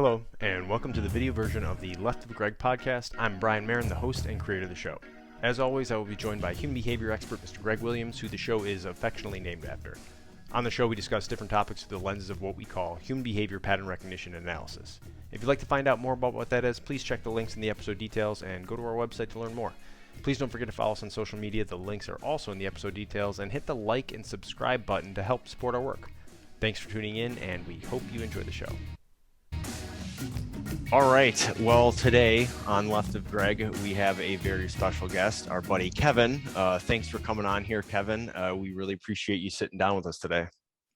Hello, and welcome to the video version of the Left of Greg podcast. I'm Brian Marin, the host and creator of the show. As always, I will be joined by human behavior expert Mr. Greg Williams, who the show is affectionately named after. On the show, we discuss different topics through the lenses of what we call human behavior pattern recognition and analysis. If you'd like to find out more about what that is, please check the links in the episode details and go to our website to learn more. Please don't forget to follow us on social media. The links are also in the episode details, and hit the like and subscribe button to help support our work. Thanks for tuning in, and we hope you enjoy the show. All right. Well, today on Left of Greg, we have a very special guest, our buddy Kevin. Thanks for coming on here, Kevin. We really appreciate you sitting down with us today.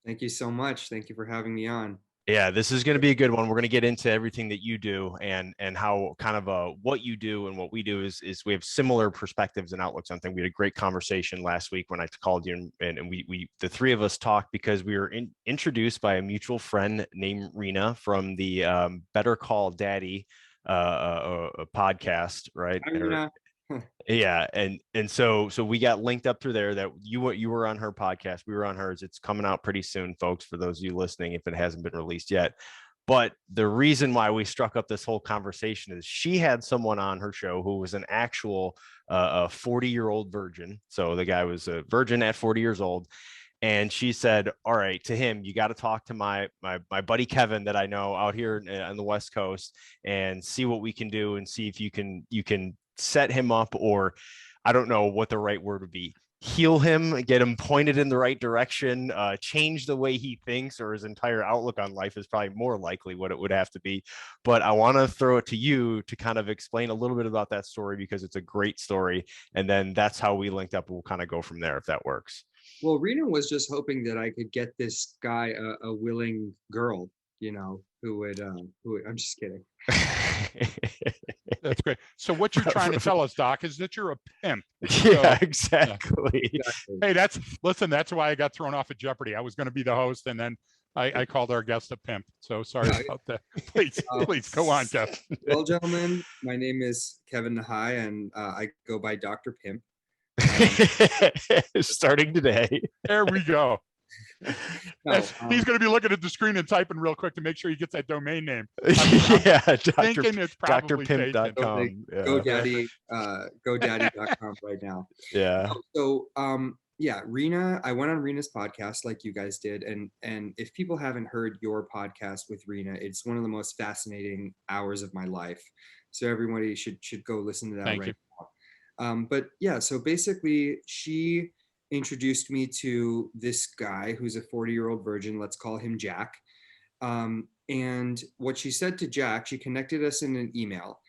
Thank you so much. Thank you for having me on. Yeah, this is going to be a good one. We're going to get into everything that you do and how kind of what you do and what we do is we have similar perspectives and outlooks on things. We had a great conversation last week when I called you and we the three of us talked because we were introduced by a mutual friend named Reena from the Better Call Daddy podcast, right? Hi, Reena. Yeah, and so we got linked up through there that you were on her podcast, we were on hers. It's coming out pretty soon, folks, for those of you listening, if it hasn't been released yet. But the reason why we struck up this whole conversation is she had someone on her show who was an actual 40-year-old virgin. So the guy was a virgin at 40 years old. And she said, all right, to him, you got to talk to my buddy Kevin that I know out here on the West Coast and see what we can do and see if you can set him up, or I don't know what the right word would be, heal him, get him pointed in the right direction, change the way he thinks, or his entire outlook on life is probably more likely what it would have to be. But I want to throw it to you to kind of explain a little bit about that story, because it's a great story. And then that's how we linked up. We'll kind of go from there, if that works. Well, Reena was just hoping that I could get this guy a willing girl, who would, I'm just kidding. That's great. So what you're trying to tell us, Doc, is that you're a pimp. Yeah, exactly. Hey, that's why I got thrown off of Jeopardy. I was going to be the host, and then I called our guest a pimp. So sorry about that. Please go on, Kev. Well, gentlemen, my name is Kevin Nahai, and I go by Dr. Pimp. Starting today. There we go. No, he's going to be looking at the screen and typing real quick to make sure he gets that domain name. Yeah, thinking it's probably drpimp.com. GoDaddy.com right now. Yeah. So, Reena, I went on Reena's podcast like you guys did, and if people haven't heard your podcast with Reena, it's one of the most fascinating hours of my life. So everybody should go listen to that. Thank you. Now. But yeah, so basically she introduced me to this guy who's a 40-year-old virgin. Let's call him Jack. And what she said to Jack, she connected us in an email.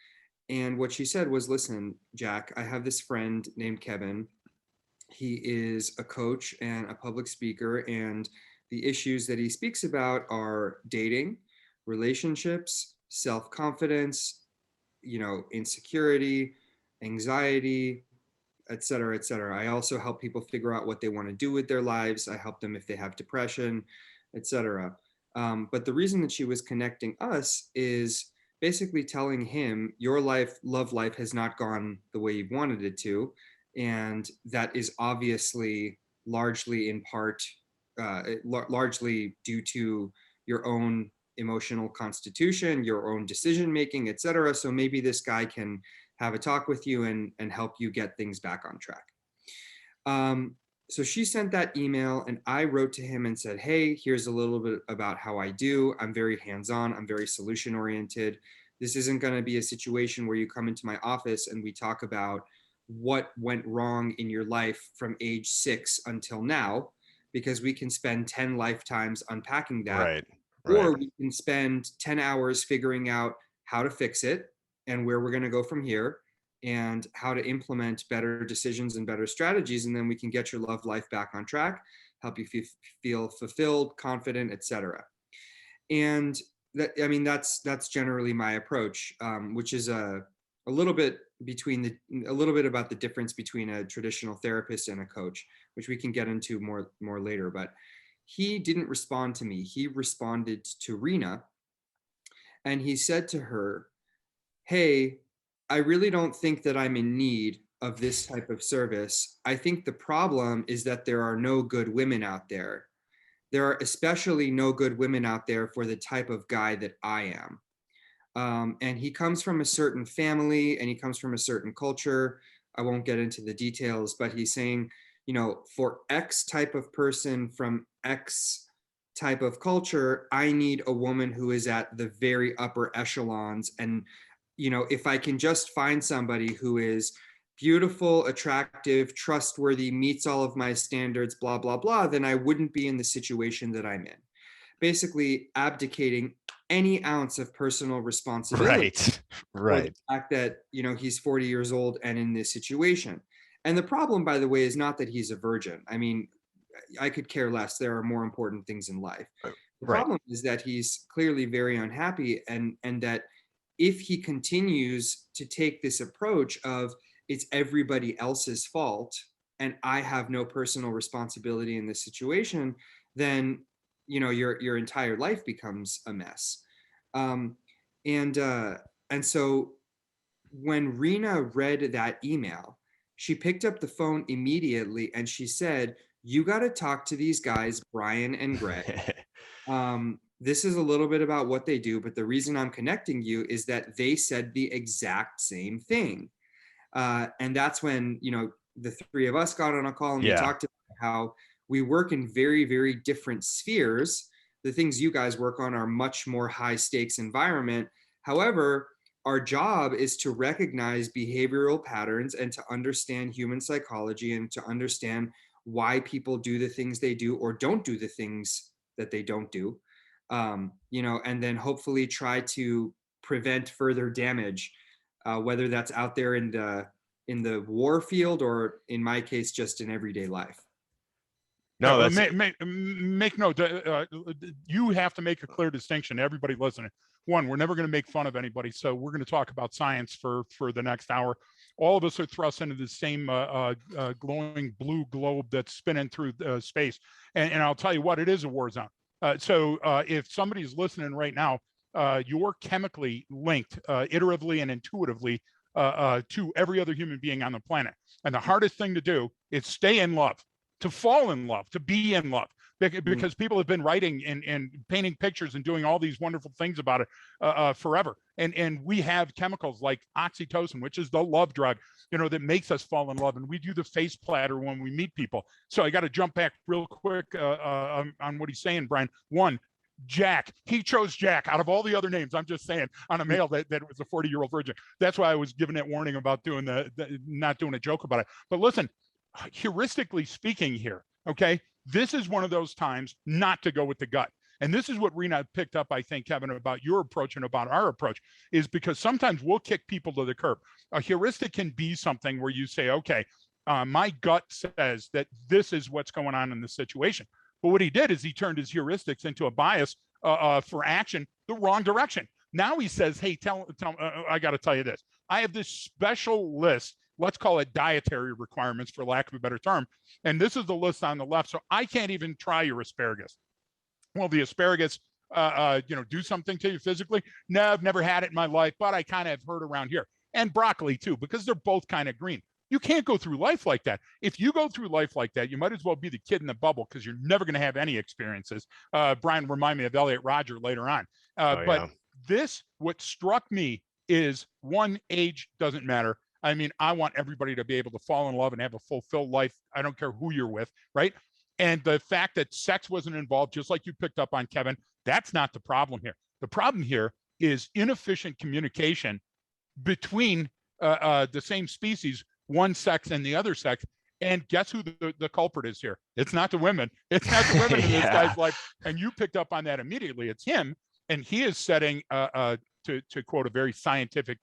And what she said was, listen, Jack, I have this friend named Kevin. He is a coach and a public speaker. And the issues that he speaks about are dating, relationships, self-confidence, insecurity, anxiety, et cetera, et cetera. I also help people figure out what they want to do with their lives. I help them if they have depression, et cetera. But the reason that she was connecting us is basically telling him your love life has not gone the way you wanted it to. And that is obviously largely in part, largely due to your own emotional constitution, your own decision-making, et cetera. So maybe this guy can have a talk with you and help you get things back on track. So she sent that email and I wrote to him and said, hey, here's a little bit about how I do. I'm very hands-on. I'm very solution-oriented. This isn't going to be a situation where you come into my office and we talk about what went wrong in your life from age 6 until now, because we can spend 10 lifetimes unpacking that. Right. Or we can spend 10 hours figuring out how to fix it and where we're going to go from here and how to implement better decisions and better strategies. And then we can get your love life back on track, help you feel fulfilled, confident, et cetera. And that's generally my approach, which is a little bit about the difference between a traditional therapist and a coach, which we can get into more later. But he didn't respond to me. He responded to Reena, and he said to her, hey, I really don't think that I'm in need of this type of service. I think the problem is that there are no good women out there. There are especially no good women out there for the type of guy that I am. And he comes from a certain family and he comes from a certain culture. I won't get into the details, but he's saying, for X type of person from X type of culture, I need a woman who is at the very upper echelons. And, if I can just find somebody who is beautiful, attractive, trustworthy, meets all of my standards, blah, blah, blah, then I wouldn't be in the situation that I'm in. Basically abdicating any ounce of personal responsibility for the fact that, he's 40 years old and in this situation. And the problem, by the way, is not that he's a virgin. I mean, I could care less. There are more important things in life. The problem is that he's clearly very unhappy, and that if he continues to take this approach of it's everybody else's fault and I have no personal responsibility in this situation, then your entire life becomes a mess. Um, and so when Reena read that email, she picked up the phone immediately and she said, "You got to talk to these guys, Brian and Greg. This is a little bit about what they do, but the reason I'm connecting you is that they said the exact same thing." And that's when, the three of us got on a call and we talked about how we work in very, very different spheres. The things you guys work on are much more high stakes environment. However, our job is to recognize behavioral patterns and to understand human psychology and to understand why people do the things they do or don't do the things that they don't do. And then hopefully try to prevent further damage, whether that's out there in the war field or, in my case, just in everyday life. No, that's make note. You have to make a clear distinction. Everybody listening. One, we're never going to make fun of anybody, so we're going to talk about science for the next hour. All of us are thrust into the same glowing blue globe that's spinning through space, and I'll tell you what, it is a war zone. So if somebody's listening right now, you're chemically linked iteratively and intuitively to every other human being on the planet. And the hardest thing to do is stay in love, to fall in love, to be in love, because people have been writing and painting pictures and doing all these wonderful things about it forever. And we have chemicals like oxytocin, which is the love drug, that makes us fall in love. And we do the face platter when we meet people. So I got to jump back real quick on what he's saying, Brian. One, Jack, he chose Jack out of all the other names. I'm just saying, on a male that was a 40-year-old virgin. That's why I was giving that warning about doing not doing a joke about it. But listen, heuristically speaking here, okay, this is one of those times not to go with the gut. And this is what Reena picked up, I think, Kevin, about your approach and about our approach, is because sometimes we'll kick people to the curb. A heuristic can be something where you say, okay, my gut says that this is what's going on in this situation. But what he did is he turned his heuristics into a bias for action the wrong direction. Now he says, hey, tell I got to tell you this. I have this special list. Let's call it dietary requirements, for lack of a better term. And this is the list on the left. So I can't even try your asparagus. Well, the asparagus, do something to you physically? No, I've never had it in my life, but I kind of have heard around here. And broccoli too, because they're both kind of green. You can't go through life like that. If you go through life like that, you might as well be the kid in the bubble, because you're never going to have any experiences. Brian, remind me of Elliot Rodger later on. But what struck me is, one, age doesn't matter. I mean, I want everybody to be able to fall in love and have a fulfilled life. I don't care who you're with, right? And the fact that sex wasn't involved, just like you picked up on, Kevin, that's not the problem here. The problem here is inefficient communication between the same species, one sex and the other sex. And guess who the culprit is here? It's not the women. It's not the women in this guy's life. And you picked up on that immediately. It's him. And he is setting, to quote a very scientific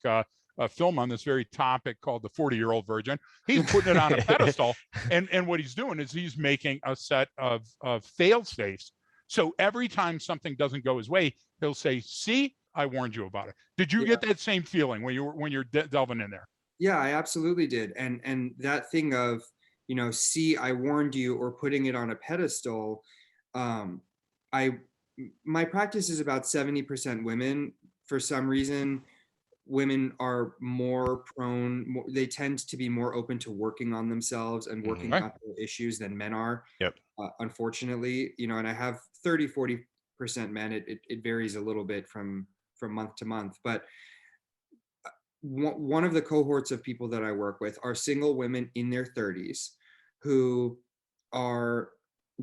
film on this very topic called The 40-Year-Old Virgin. He's putting it on a pedestal. And what he's doing is he's making a set of fail safes. So every time something doesn't go his way, he'll say, see, I warned you about it. Did you get that same feeling when you're delving in there? Yeah, I absolutely did. And that thing of, see, I warned you, or putting it on a pedestal. My practice is about 70% women. For some reason, women are more prone, they tend to be more open to working on themselves and working out their issues than men are. Yep. Unfortunately, and I have 30-40% men. It varies a little bit from from month to month. But one of the cohorts of people that I work with are single women in their 30s who are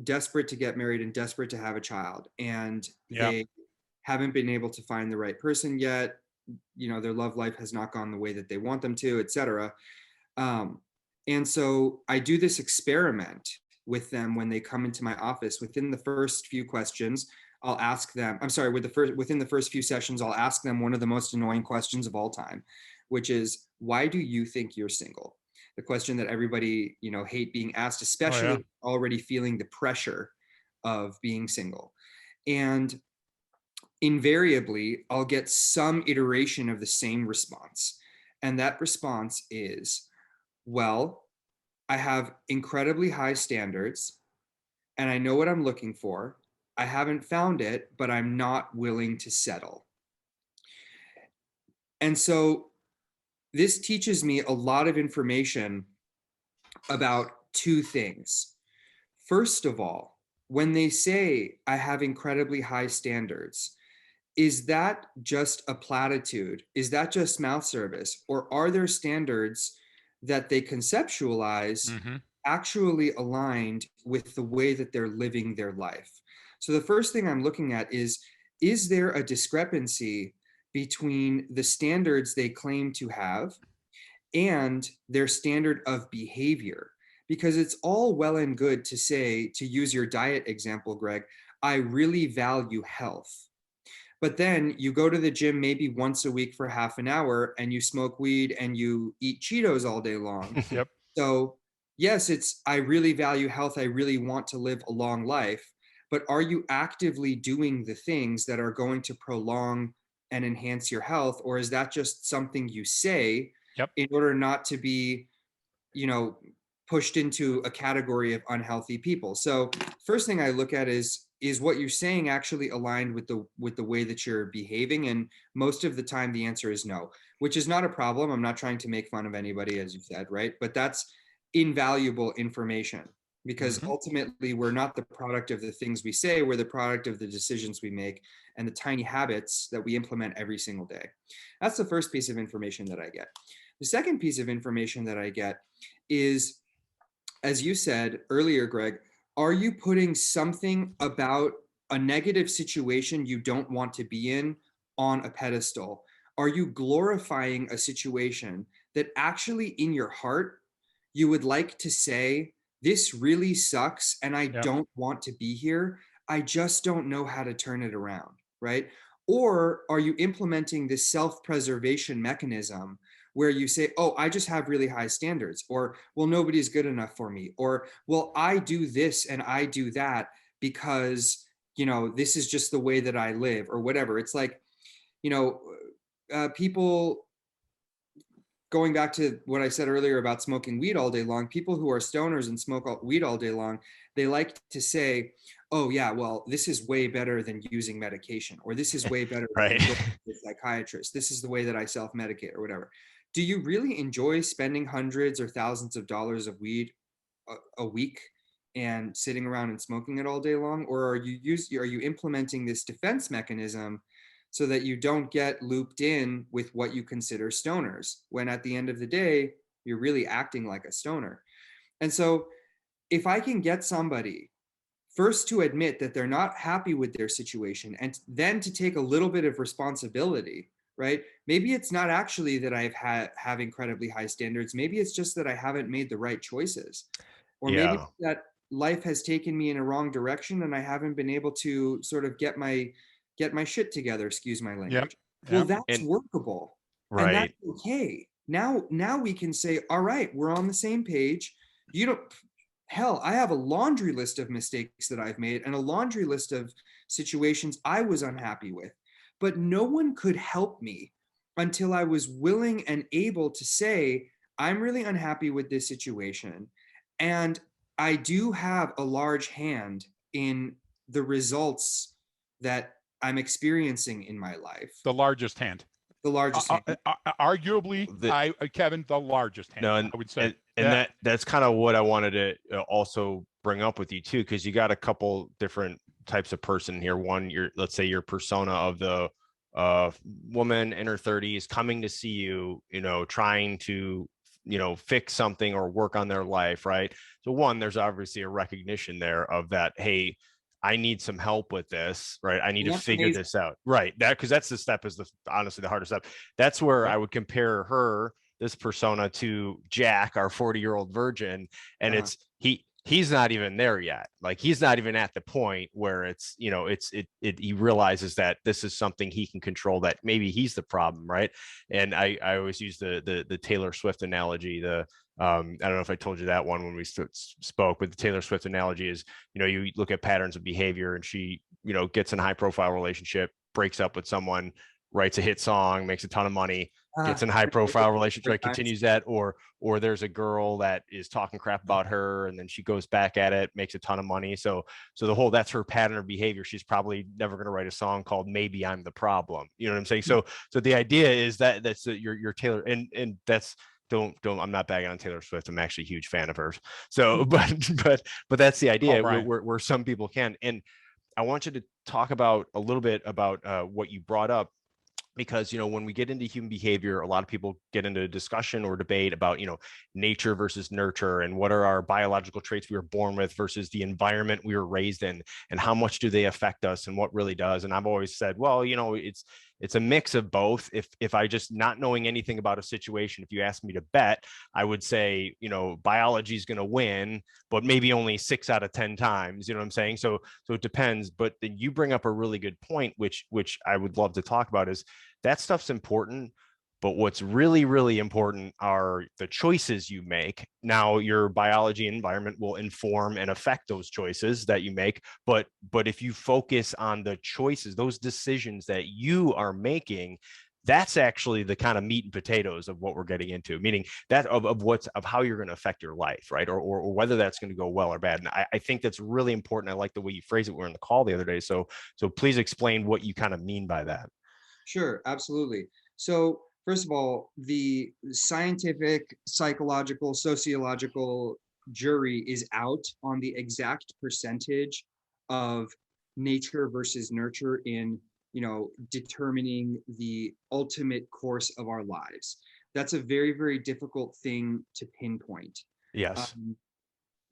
desperate to get married and desperate to have a child. And they haven't been able to find the right person yet. You know, their love life has not gone the way that they want them to, etc. And so I do this experiment with them when they come into my office. Within the first few questions, I'll ask them, within the first few sessions, I'll ask them one of the most annoying questions of all time, which is, why do you think you're single? The question that everybody, you know, hate being asked, especially already feeling the pressure of being single. And invariably, I'll get some iteration of the same response. And that response is, well, I have incredibly high standards and I know what I'm looking for. I haven't found it, but I'm not willing to settle. And so this teaches me a lot of information about two things. First of all, when they say I have incredibly high standards, is that just a platitude? Is that just mouth service? Or are there standards that they conceptualize actually aligned with the way that they're living their life? So the first thing I'm looking at is there a discrepancy between the standards they claim to have and their standard of behavior? Because it's all well and good to say, to use your diet example, Greg, I really value health. But then you go to the gym maybe once a week for half an hour and you smoke weed and you eat Cheetos all day long. Yep. So yes, I really value health. I really want to live a long life. But are you actively doing the things that are going to prolong and enhance your health? Or is that just something you say in order not to be, you know, pushed into a category of unhealthy people? So first thing I look at is what you're saying actually aligned with the way that you're behaving? And most of the time the answer is no, which is not a problem. I'm not trying to make fun of anybody, as you said, right? But that's invaluable information, because ultimately we're not the product of the things we say, we're the product of the decisions we make and the tiny habits that we implement every single day. That's the first piece of information that I get. The second piece of information that I get is, as you said earlier, Greg, are you putting something about a negative situation you don't want to be in on a pedestal? Are you glorifying a situation that actually in your heart you would like to say, this really sucks and I don't want to be here. I just don't know how to turn it around, right? Or are you implementing this self-preservation mechanism where you say, oh, I just have really high standards, or, well, nobody's good enough for me, or, well, I do this and I do that because, you know, this is just the way that I live, or whatever. It's like, you know, people, going back to what I said earlier about smoking weed all day long, people who are stoners and smoke weed all day long, they like to say, oh yeah, well, this is way better than using medication, or this is way better than going to a psychiatrist. This is the way that I self-medicate, or whatever. Do you really enjoy spending hundreds or thousands of dollars of weed a week and sitting around and smoking it all day long? Or are you implementing this defense mechanism so that you don't get looped in with what you consider stoners, when at the end of the day, you're really acting like a stoner? And so if I can get somebody first to admit that they're not happy with their situation, and then to take a little bit of responsibility, right? Maybe it's not actually that I have incredibly high standards. Maybe it's just that I haven't made the right choices. Or maybe that life has taken me in a wrong direction and I haven't been able to sort of get my shit together, excuse my language. Well, that's workable. Right. And that's okay. Now we can say, all right, we're on the same page. You don't, hell, I have a laundry list of mistakes that I've made and a laundry list of situations I was unhappy with. But no one could help me until I was willing and able to say, I'm really unhappy with this situation. And I do have a large hand in the results that I'm experiencing in my life. The largest hand. The largest hand. Arguably, Kevin, the largest hand. No, I would say. And that's kind of what I wanted to also bring up with you too, because you got a couple different types of person here. One, let's say your persona of the a woman in her 30s coming to see you, trying to, fix something or work on their life, right? So one, there's obviously a recognition there of that, hey, I need some help with this, right? I need And to that's figure amazing. this out, right? Because that's the step, is honestly the hardest step. That's where Yep. I would compare her, this persona, to Jack, our 40-year-old virgin, and Uh-huh. it's he's not even there yet. Like, he's not even at the point where it's, he realizes that this is something he can control, that maybe he's the problem, right? And I always use the Taylor Swift analogy. I don't know if I told you that one when we spoke, but the Taylor Swift analogy is, you look at patterns of behavior, and she, gets in a high profile relationship, breaks up with someone, writes a hit song, makes a ton of money, gets in a high profile relationship, right, continues that, or there's a girl that is talking crap about her, and then she goes back at it, makes a ton of money. So that's her pattern of behavior. She's probably never going to write a song called Maybe I'm the Problem. You know what I'm saying? So the idea is that's your Taylor, and that's, don't I'm not bagging on Taylor Swift. I'm actually a huge fan of hers. So but that's the idea, where some people can. And I want you to talk about a little bit about what you brought up, because when we get into human behavior, a lot of people get into discussion or debate about nature versus nurture, and what are our biological traits we were born with versus the environment we were raised in, and how much do they affect us, and what really does. And I've always said, well, it's a mix of both. If I just, not knowing anything about a situation, if you ask me to bet, I would say biology is going to win, but maybe only 6 out of 10 times. You know what I'm saying? So it depends. But then you bring up a really good point, which I would love to talk about, is that stuff's important. But what's really, really important are the choices you make. Now, your biology and environment will inform and affect those choices that you make. But if you focus on the choices, those decisions that you are making, that's actually the kind of meat and potatoes of what we're getting into, meaning that of how you're going to affect your life, right? Or whether that's going to go well or bad. And I think that's really important. I like the way you phrase it. We were in the call the other day. So please explain what you kind of mean by that. Sure, absolutely. So, first of all, the scientific, psychological, sociological jury is out on the exact percentage of nature versus nurture in, determining the ultimate course of our lives. That's a very, very difficult thing to pinpoint. Yes.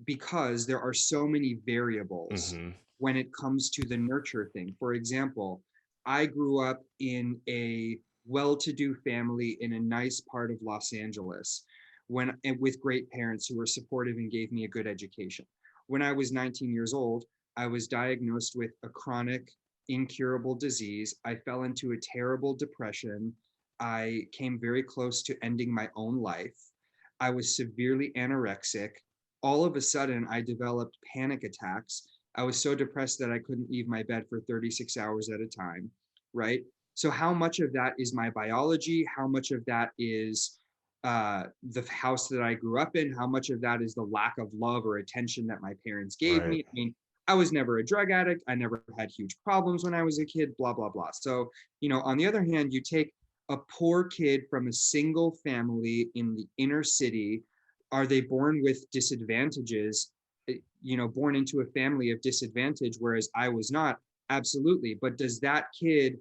Because there are so many variables when it comes to the nurture thing. For example, I grew up in a well-to-do family in a nice part of Los Angeles, with great parents who were supportive and gave me a good education. When I was 19 years old, I was diagnosed with a chronic, incurable disease. I fell into a terrible depression. I came very close to ending my own life. I was severely anorexic. All of a sudden, I developed panic attacks. I was so depressed that I couldn't leave my bed for 36 hours at a time, right? So how much of that is my biology? How much of that is the house that I grew up in? How much of that is the lack of love or attention that my parents gave me? I mean, I was never a drug addict. I never had huge problems when I was a kid, blah, blah, blah. So, on the other hand, you take a poor kid from a single family in the inner city. Are they born with disadvantages, born into a family of disadvantage, whereas I was not? Absolutely. But does that kid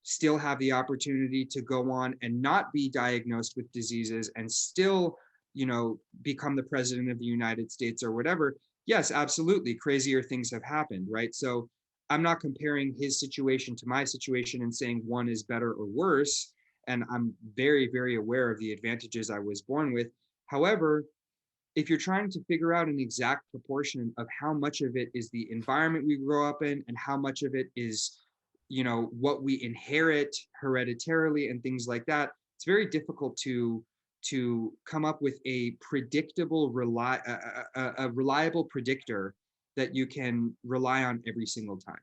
still have the opportunity to go on and not be diagnosed with diseases and still, become the president of the United States or whatever? Yes, absolutely. Crazier things have happened, right? So I'm not comparing his situation to my situation and saying one is better or worse. And I'm very, very aware of the advantages I was born with. However, if you're trying to figure out an exact proportion of how much of it is the environment we grow up in and how much of it is, what we inherit hereditarily and things like that, it's very difficult to come up with a predictable, a reliable predictor that you can rely on every single time.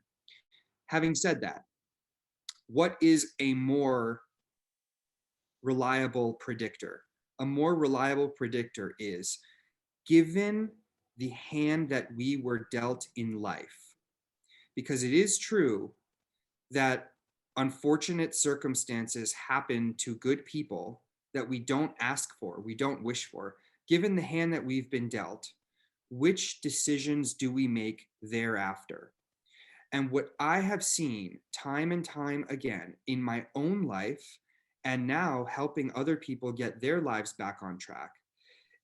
Having said that, what is a more reliable predictor? A more reliable predictor is, given the hand that we were dealt in life, because it is true that unfortunate circumstances happen to good people that we don't ask for, we don't wish for. Given the hand that we've been dealt, which decisions do we make thereafter? And what I have seen time and time again in my own life, and now helping other people get their lives back on track,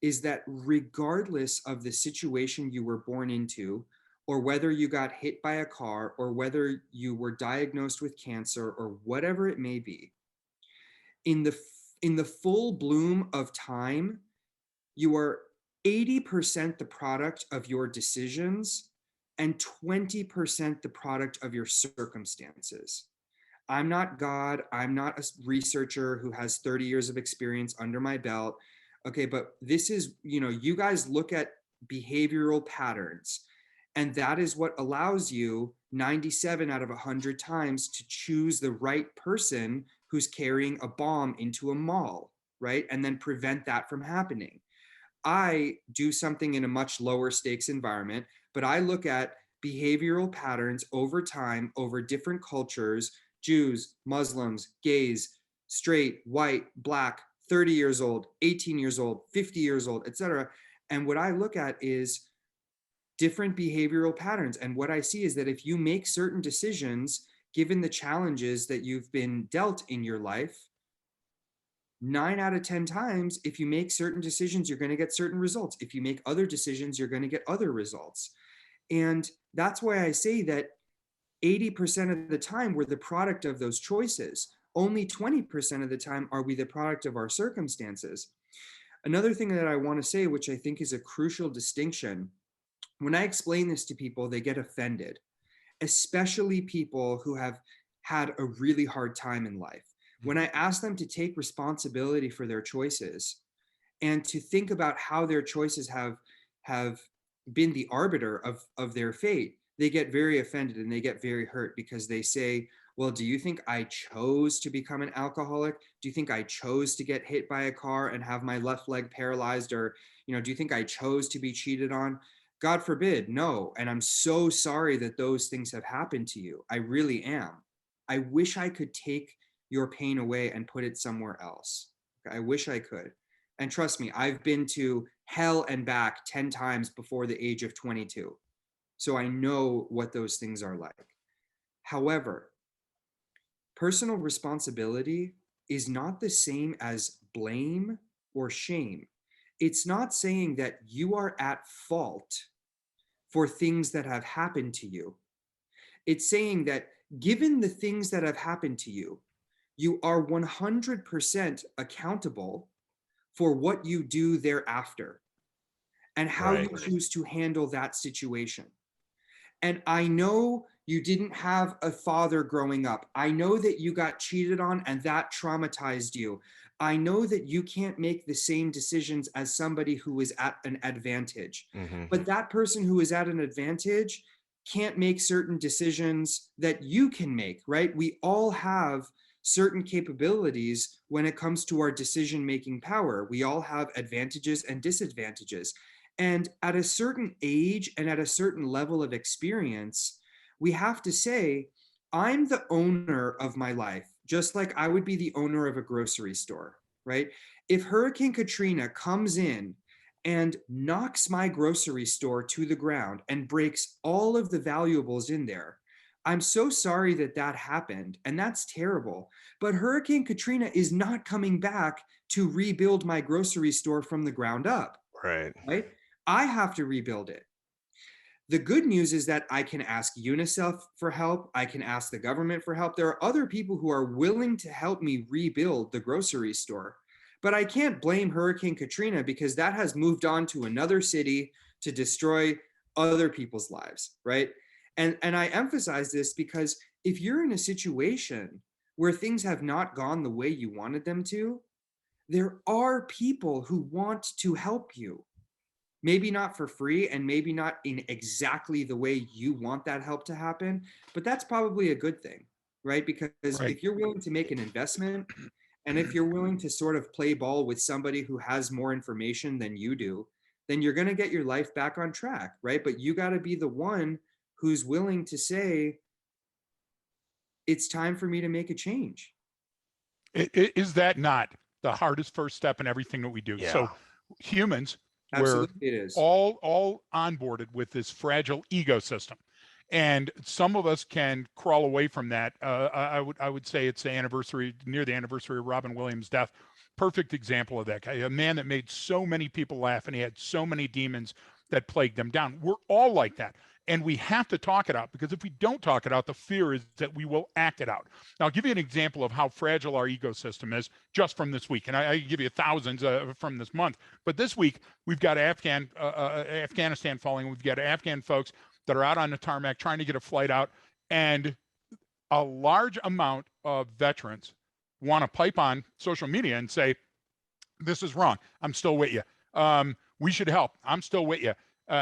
is that regardless of the situation you were born into, or whether you got hit by a car, or whether you were diagnosed with cancer, or whatever it may be, in the full bloom of time, you are 80% the product of your decisions and 20% the product of your circumstances. I'm not God. I'm not a researcher who has 30 years of experience under my belt. Okay, but this is, you guys look at behavioral patterns, and that is what allows you 97 out of 100 times to choose the right person who's carrying a bomb into a mall, right? And then prevent that from happening. I do something in a much lower stakes environment, but I look at behavioral patterns over time, over different cultures, Jews, Muslims, gays, straight, white, black, 30 years old, 18 years old, 50 years old, etc. And what I look at is different behavioral patterns. And what I see is that if you make certain decisions, given the challenges that you've been dealt in your life, 9 out of 10 times, if you make certain decisions, you're going to get certain results. If you make other decisions, you're going to get other results. And that's why I say that 80% of the time, we're the product of those choices. Only 20% of the time are we the product of our circumstances. Another thing that I want to say, which I think is a crucial distinction, when I explain this to people, they get offended, especially people who have had a really hard time in life. When I ask them to take responsibility for their choices and to think about how their choices have been the arbiter of their fate, they get very offended and they get very hurt, because they say, well, do you think I chose to become an alcoholic? Do you think I chose to get hit by a car and have my left leg paralyzed? Or, do you think I chose to be cheated on? God forbid, no. And I'm so sorry that those things have happened to you. I really am. I wish I could take your pain away and put it somewhere else. I wish I could. And trust me, I've been to hell and back 10 times before the age of 22. So I know what those things are like. However, personal responsibility is not the same as blame or shame. It's not saying that you are at fault for things that have happened to you. It's saying that given the things that have happened to you, you are 100% accountable for what you do thereafter and how you choose to handle that situation. And I know you didn't have a father growing up. I know that you got cheated on and that traumatized you. I know that you can't make the same decisions as somebody who is at an advantage. But that person who is at an advantage can't make certain decisions that you can make, right? We all have certain capabilities when it comes to our decision-making power. We all have advantages and disadvantages. And at a certain age and at a certain level of experience, we have to say, I'm the owner of my life, just like I would be the owner of a grocery store, right? If Hurricane Katrina comes in and knocks my grocery store to the ground and breaks all of the valuables in there, I'm so sorry that that happened, and that's terrible. But Hurricane Katrina is not coming back to rebuild my grocery store from the ground up. Right? I have to rebuild it. The good news is that I can ask UNICEF for help. I can ask the government for help. There are other people who are willing to help me rebuild the grocery store. But I can't blame Hurricane Katrina, because that has moved on to another city to destroy other people's lives, right? And I emphasize this because if you're in a situation where things have not gone the way you wanted them to, there are people who want to help you. Maybe not for free, and maybe not in exactly the way you want that help to happen, but that's probably a good thing, right? Because if you're willing to make an investment, and if you're willing to sort of play ball with somebody who has more information than you do, then you're going to get your life back on track, right? But you got to be the one who's willing to say, it's time for me to make a change. Is that not the hardest first step in everything that we do? Yeah. So humans, absolutely, it is all onboarded with this fragile ecosystem. And some of us can crawl away from that. I would say it's near the anniversary of Robin Williams' death. Perfect example of that guy, a man that made so many people laugh, and he had so many demons that plagued him down. We're all like that. And we have to talk it out, because if we don't talk it out, the fear is that we will act it out. Now, I'll give you an example of how fragile our ecosystem is just from this week. And I give you thousands from this month. But this week, we've got Afghanistan falling. We've got Afghan folks that are out on the tarmac trying to get a flight out. And a large amount of veterans want to pipe on social media and say, this is wrong. I'm still with you. We should help. I'm still with you.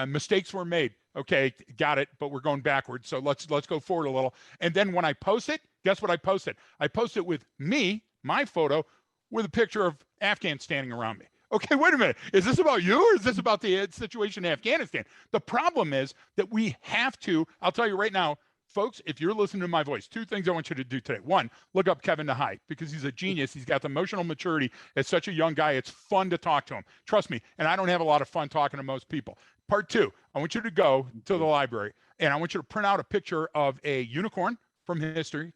Mistakes were made. Okay, got it, but we're going backwards. So let's go forward a little. And then when I post it, guess what I posted? I posted with me, my photo, with a picture of Afghans standing around me. Okay, wait a minute. Is this about you, or is this about the situation in Afghanistan? The problem is that we have to, I'll tell you right now, folks, if you're listening to my voice, two things I want you to do today. One, look up Kevin Nahai, because he's a genius. He's got the emotional maturity as such a young guy. It's fun to talk to him. Trust me. And I don't have a lot of fun talking to most people. Part two, I want you to go to the library, and I want you to print out a picture of a unicorn from history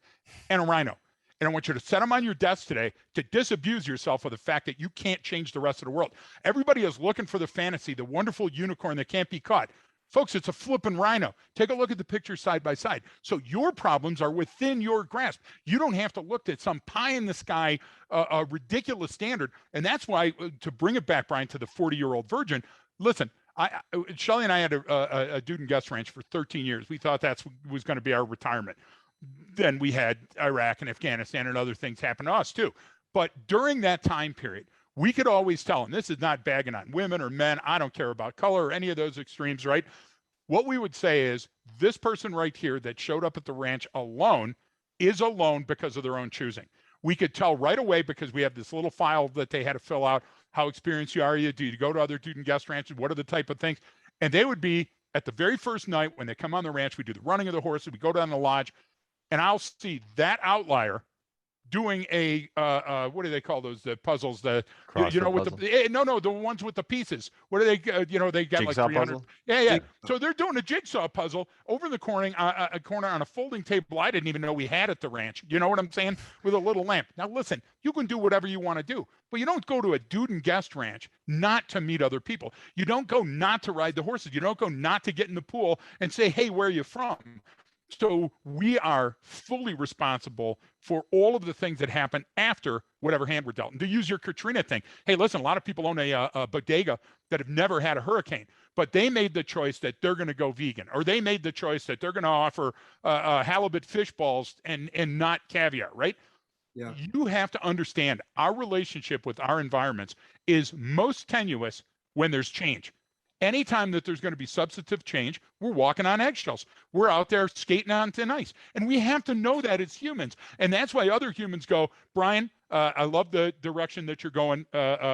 and a rhino. And I want you to set them on your desk today to disabuse yourself of the fact that you can't change the rest of the world. Everybody is looking for the fantasy, the wonderful unicorn that can't be caught. Folks, it's a flipping rhino. Take a look at the pictures side by side. So your problems are within your grasp. You don't have to look at some pie in the sky, a ridiculous standard. And that's why, to bring it back, Brian, to the 40-year-old virgin, listen, Shelly and I had a dude and guest ranch for 13 years. We thought that was going to be our retirement. Then we had Iraq and Afghanistan and other things happen to us too. But during that time period, we could always tell, and this is not bagging on women or men, I don't care about color or any of those extremes, right? What we would say is, this person right here that showed up at the ranch alone is alone because of their own choosing. We could tell right away, because we have this little file that they had to fill out, how experienced you are. Do you go to other dude and guest ranches? What are the type of things? And they would be, at the very first night when they come on the ranch, we do the running of the horses, we go down the lodge, and I'll see that outlier doing a what do they call those, the puzzles, the with puzzle. The ones with the pieces, what do they they get jigsaw like 300 puzzle? Yeah So they're doing a jigsaw puzzle over in the corner on a folding table I didn't even know we had at the ranch, you know what I'm saying, with a little lamp. Now listen, you can do whatever you want to do, but you don't go to a dude and guest ranch not to meet other people. You don't go not to ride the horses. You don't go not to get in the pool and say, hey, where are you from? So we are fully responsible for all of the things that happen after whatever hand we're dealt. And to use your Katrina thing, hey, listen, a lot of people own a bodega that have never had a hurricane, but they made the choice that they're going to go vegan, or they made the choice that they're going to offer halibut fish balls and not caviar, right? Yeah. You have to understand, our relationship with our environments is most tenuous when there's change. Anytime that there's going to be substantive change, we're walking on eggshells. We're out there skating on thin ice. And we have to know that as humans. And that's why other humans go, Brian, I love the direction that you're going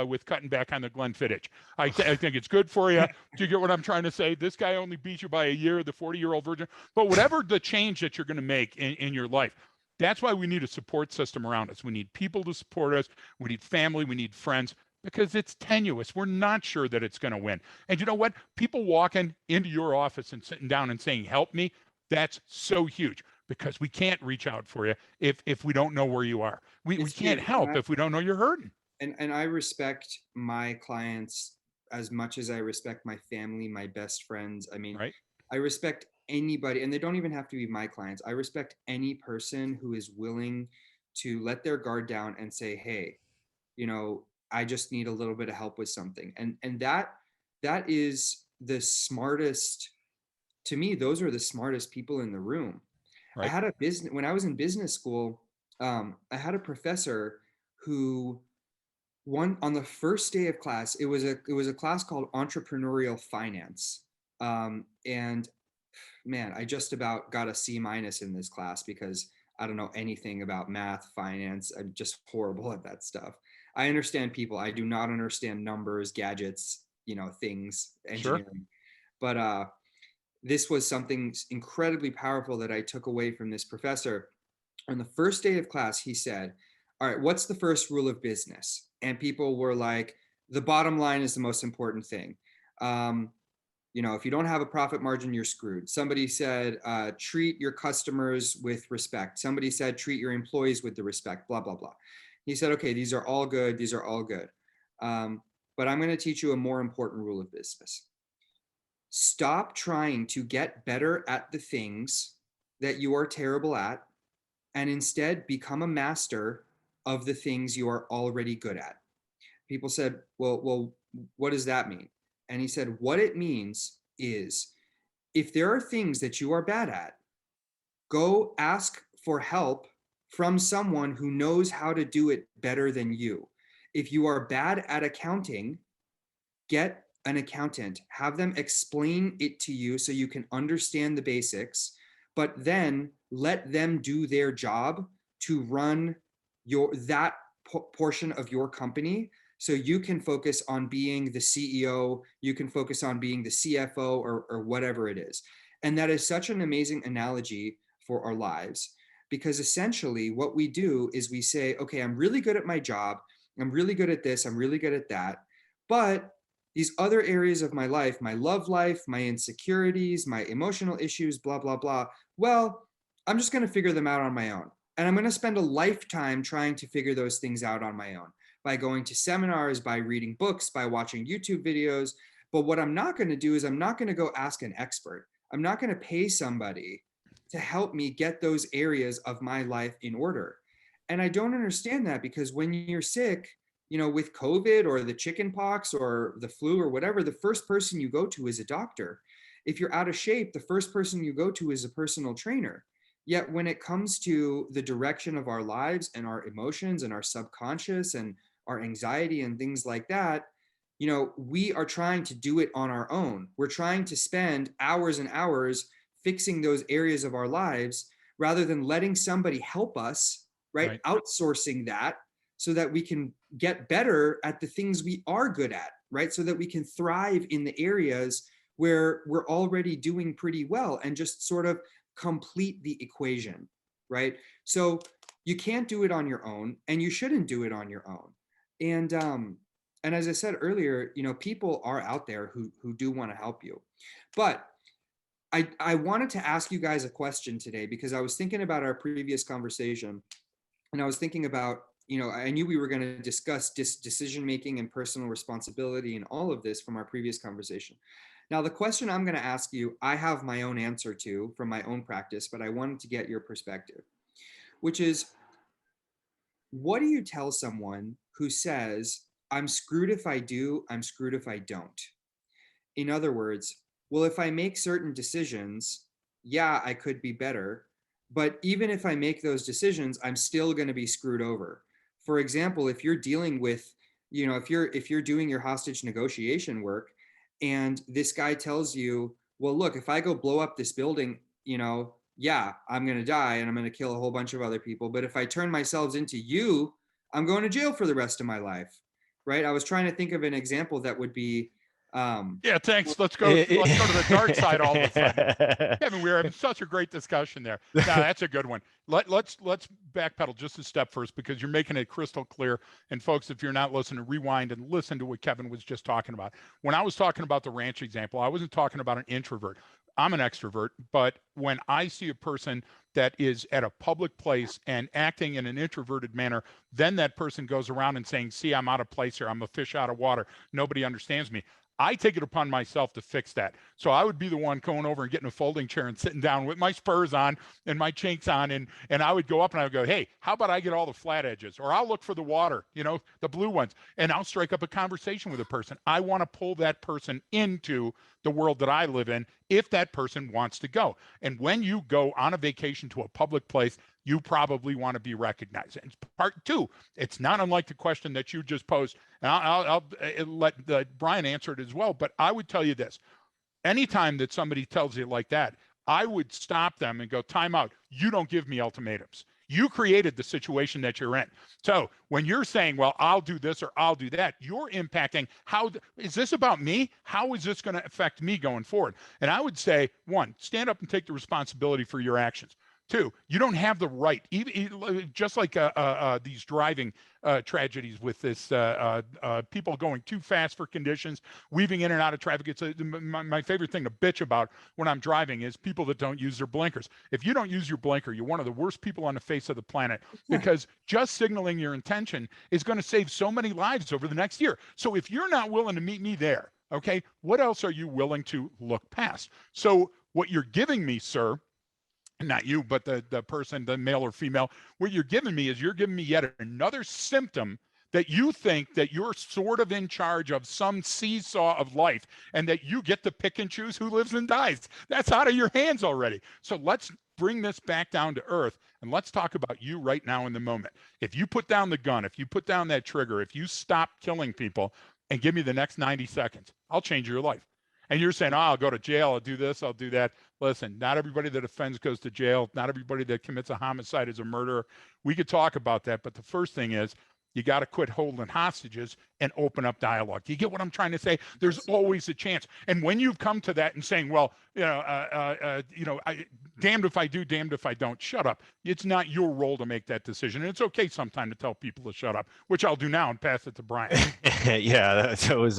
with cutting back on the Glenfiddich. I think it's good for you. Do you get what I'm trying to say? This guy only beat you by a year, the 40-year-old virgin. But whatever the change that you're going to make in your life, that's why we need a support system around us. We need people to support us. We need family. We need friends. Because it's tenuous. We're not sure that it's going to win. And you know what? People walking into your office and sitting down and saying, help me, that's so huge, because we can't reach out for you if we don't know where you are. We can't help if we don't know you're hurting. And I respect my clients as much as I respect my family, my best friends. I mean, right? I respect anybody, and they don't even have to be my clients. I respect any person who is willing to let their guard down and say, hey, I just need a little bit of help with something. And that is the smartest, to me, those are the smartest people in the room. Right. When I was in business school, I had a professor who on the first day of class, it was a class called Entrepreneurial Finance. And man, I just about got a C- in this class because I don't know anything about math, finance. I'm just horrible at that stuff. I understand people. I do not understand numbers, gadgets, things, engineering. Sure. But this was something incredibly powerful that I took away from this professor. On the first day of class, he said, all right, what's the first rule of business? And people were like, the bottom line is the most important thing. if you don't have a profit margin, you're screwed. Somebody said, treat your customers with respect. Somebody said, treat your employees with the respect, blah, blah, blah. He said, okay, these are all good. These are all good. But I'm going to teach you a more important rule of business. Stop trying to get better at the things that you are terrible at, and instead become a master of the things you are already good at. People said, well, what does that mean? And he said, what it means is, if there are things that you are bad at, go ask for help from someone who knows how to do it better than you. If you are bad at accounting, get an accountant, have them explain it to you so you can understand the basics, but then let them do their job to run that portion of your company, so you can focus on being the CEO, you can focus on being the CFO, or whatever it is. And that is such an amazing analogy for our lives, because essentially what we do is we say, okay, I'm really good at my job, I'm really good at this, I'm really good at that, but these other areas of my life, my love life, my insecurities, my emotional issues, blah, blah, blah, well, I'm just going to figure them out on my own. And I'm going to spend a lifetime trying to figure those things out on my own, by going to seminars, by reading books, by watching YouTube videos. But what I'm not going to do is I'm not going to go ask an expert. I'm not going to pay somebody to help me get those areas of my life in order. And I don't understand that, because when you're sick, with COVID or the chicken pox or the flu or whatever, the first person you go to is a doctor. If you're out of shape, the first person you go to is a personal trainer. Yet when it comes to the direction of our lives and our emotions and our subconscious and our anxiety and things like that, we are trying to do it on our own. We're trying to spend hours and hours fixing those areas of our lives rather than letting somebody help us, right? Outsourcing that so that we can get better at the things we are good at, right? So that we can thrive in the areas where we're already doing pretty well, and just sort of complete the equation, right? So you can't do it on your own, and you shouldn't do it on your own. And as I said earlier, people are out there who do want to help you. But I wanted to ask you guys a question today, because I was thinking about our previous conversation, and I was thinking about, I knew we were going to discuss decision-making and personal responsibility and all of this from our previous conversation. Now, the question I'm going to ask you, I have my own answer to from my own practice, but I wanted to get your perspective, which is, what do you tell someone who says, I'm screwed if I do, I'm screwed if I don't? In other words, well, if I make certain decisions, yeah, I could be better, but even if I make those decisions, I'm still going to be screwed over. For example, if you're dealing with, if you're doing your hostage negotiation work, and this guy tells you, well, look, if I go blow up this building, yeah, I'm going to die and I'm going to kill a whole bunch of other people. But if I turn myself into you, I'm going to jail for the rest of my life, right? I was trying to think of an example that would be, yeah, thanks. Let's go to the dark side all of a sudden. Kevin, we're having such a great discussion there. Now, that's a good one. Let's backpedal just a step first, because you're making it crystal clear. And folks, if you're not listening, rewind and listen to what Kevin was just talking about. When I was talking about the ranch example, I wasn't talking about an introvert. I'm an extrovert, but when I see a person that is at a public place and acting in an introverted manner, then that person goes around and saying, see, I'm out of place here. I'm a fish out of water. Nobody understands me. I take it upon myself to fix that. So I would be the one going over and getting a folding chair and sitting down with my spurs on and my chinks on. And I would go up and I would go, hey, how about I get all the flat edges? Or I'll look for the water, the blue ones, and I'll strike up a conversation with a person. I want to pull that person into the world that I live in if that person wants to go. And when you go on a vacation to a public place, you probably want to be recognized. And part two, it's not unlike the question that you just posed. And I'll let Brian answer it as well. But I would tell you this. Anytime that somebody tells you like that, I would stop them and go, time out. You don't give me ultimatums. You created the situation that you're in. So when you're saying, well, I'll do this or I'll do that, you're impacting is this about me? How is this going to affect me going forward? And I would say, one, stand up and take the responsibility for your actions. Two, you don't have the right, even just like these driving tragedies with this people going too fast for conditions, weaving in and out of traffic. It's my favorite thing to bitch about when I'm driving is people that don't use their blinkers. If you don't use your blinker, you're one of the worst people on the face of the planet, because just signaling your intention is going to save so many lives over the next year. So if you're not willing to meet me there, okay, what else are you willing to look past? So what you're giving me, sir, not you, but the person, the male or female, what you're giving me is you're giving me yet another symptom that you think that you're sort of in charge of some seesaw of life and that you get to pick and choose who lives and dies. That's out of your hands already. So let's bring this back down to earth and let's talk about you right now in the moment. If you put down the gun, if you put down that trigger, if you stop killing people and give me the next 90 seconds, I'll change your life. And you're saying, oh, I'll go to jail, I'll do this, I'll do that. Listen, not everybody that offends goes to jail. Not everybody that commits a homicide is a murderer. We could talk about that, but the first thing is you got to quit holding hostages and open up dialogue. Do you get what I'm trying to say? There's always a chance. And when you've come to that and saying, well, damned if I do, damned if I don't, shut up. It's not your role to make that decision. And it's okay sometime to tell people to shut up, which I'll do now and pass it to Brian. Yeah, that was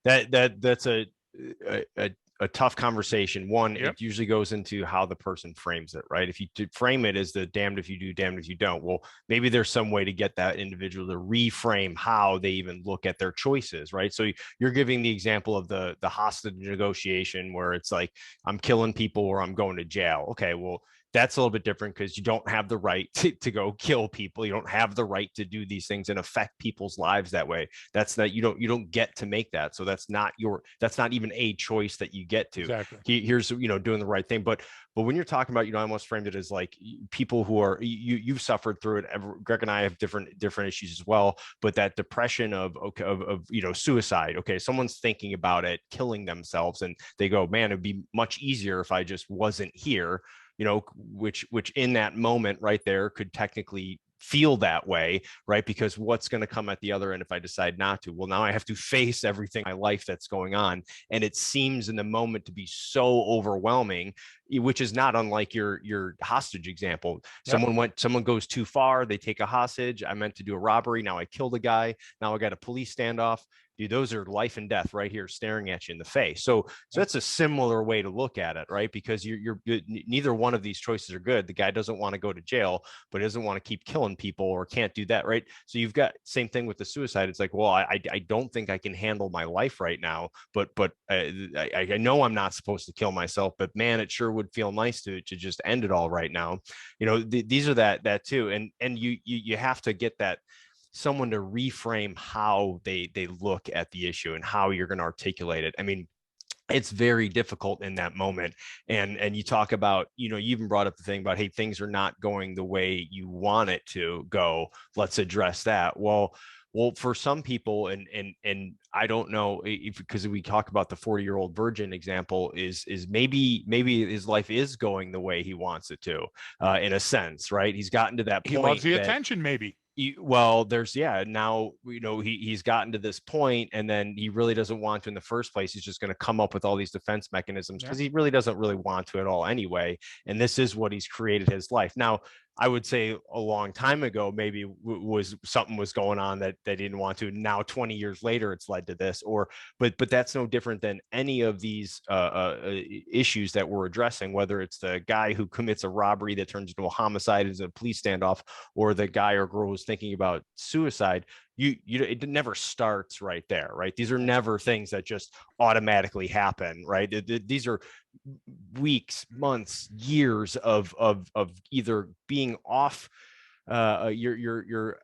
that's a tough conversation. One, Yep. It usually goes into how the person frames it, right? If you frame it as the damned if you do, damned if you don't, well, maybe there's some way to get that individual to reframe how they even look at their choices, right? So you're giving the example of the hostage negotiation where it's like, I'm killing people or I'm going to jail. Okay, well, that's a little bit different because you don't have the right to go kill people. You don't have the right to do these things and affect people's lives that way. That's not, you don't get to make that. So that's not even a choice that you get to. Exactly. Here's, doing the right thing. But when you're talking about, I almost framed it as like people who are, you've suffered through it. Greg and I have different issues as well. But that depression of suicide. Okay, someone's thinking about it, killing themselves, and they go, man, it'd be much easier if I just wasn't here. Which in that moment right there could technically feel that way, right? Because what's going to come at the other end if I decide not to? Well, now I have to face everything in my life that's going on. And it seems in the moment to be so overwhelming, which is not unlike your hostage example. Yep. Someone goes too far, they take a hostage. I meant to do a robbery. Now I killed a guy. Now I got a police standoff. Dude, those are life and death right here staring at you in the face. So that's a similar way to look at it, right? Because you're neither one of these choices are good. The guy doesn't want to go to jail, but doesn't want to keep killing people or can't do that, right? So you've got same thing with the suicide. It's like, well, I don't think I can handle my life right now, but I know I'm not supposed to kill myself, but man, it sure would feel nice to just end it all right now. These are that too, and you have to get that someone to reframe how they look at the issue and how you're going to articulate it. I mean, it's very difficult in that moment. And you talk about, you even brought up the thing about, hey, things are not going the way you want it to go. Let's address that. Well, for some people, and I don't know if, because we talk about the 40-year-old virgin example, is maybe his life is going the way he wants it to, in a sense, right? He's gotten to that point. He loves the attention, maybe. Well, now he's gotten to this point, and then he really doesn't want to in the first place. He's just going to come up with all these defense mechanisms because he really doesn't really want to at all anyway. And this is what he's created his life. Now, I would say a long time ago, maybe something was going on that they didn't want to. Now, 20 years later, it's led to this. But that's no different than any of these issues that we're addressing, whether it's the guy who commits a robbery that turns into a homicide as a police standoff, or the guy or girl who's thinking about suicide. It never starts right there, right? These are never things that just automatically happen, right? These are weeks, months, years of either being off. Your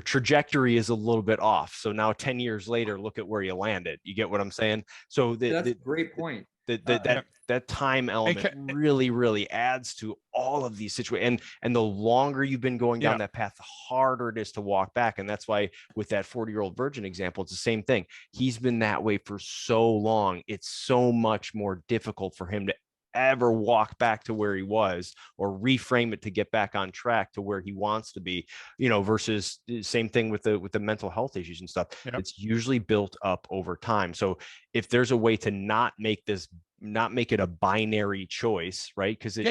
trajectory is a little bit off. So now 10 years later, look at where you landed. You get what I'm saying? So that's a great point. That time element really adds to all of these situations. And the longer you've been going down that path, the harder it is to walk back. And that's why with that 40-year-old virgin example, it's the same thing. He's been that way for so long. It's so much more difficult for him to ever walk back to where he was or reframe it to get back on track to where he wants to be, versus same thing with the mental health issues and stuff. It's usually built up over time. So if there's a way to not make this not make it a binary choice, right? Because it,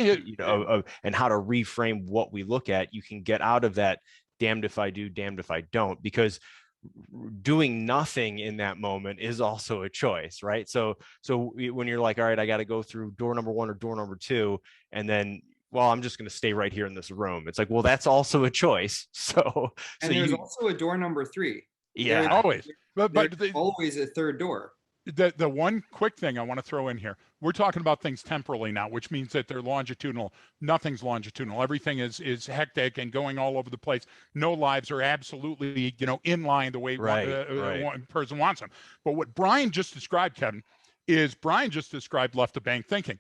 and how to reframe what we look at, you can get out of that damned if I do, damned if I don't, because doing nothing in that moment is also a choice, right? So when you're like, all right, I got to go through door number 1 or door number 2, and then, well, I'm just going to stay right here in this room. It's like, well, that's also a choice. And there's also a door number 3. Yeah, always. But always a third door. The one quick thing I want to throw in here, we're talking about things temporally now, which means that they're longitudinal. Nothing's longitudinal. Everything is hectic and going all over the place. No lives are absolutely, in line the way one person wants them. But what Brian just described, Kevin, is Brian just described left of bank thinking.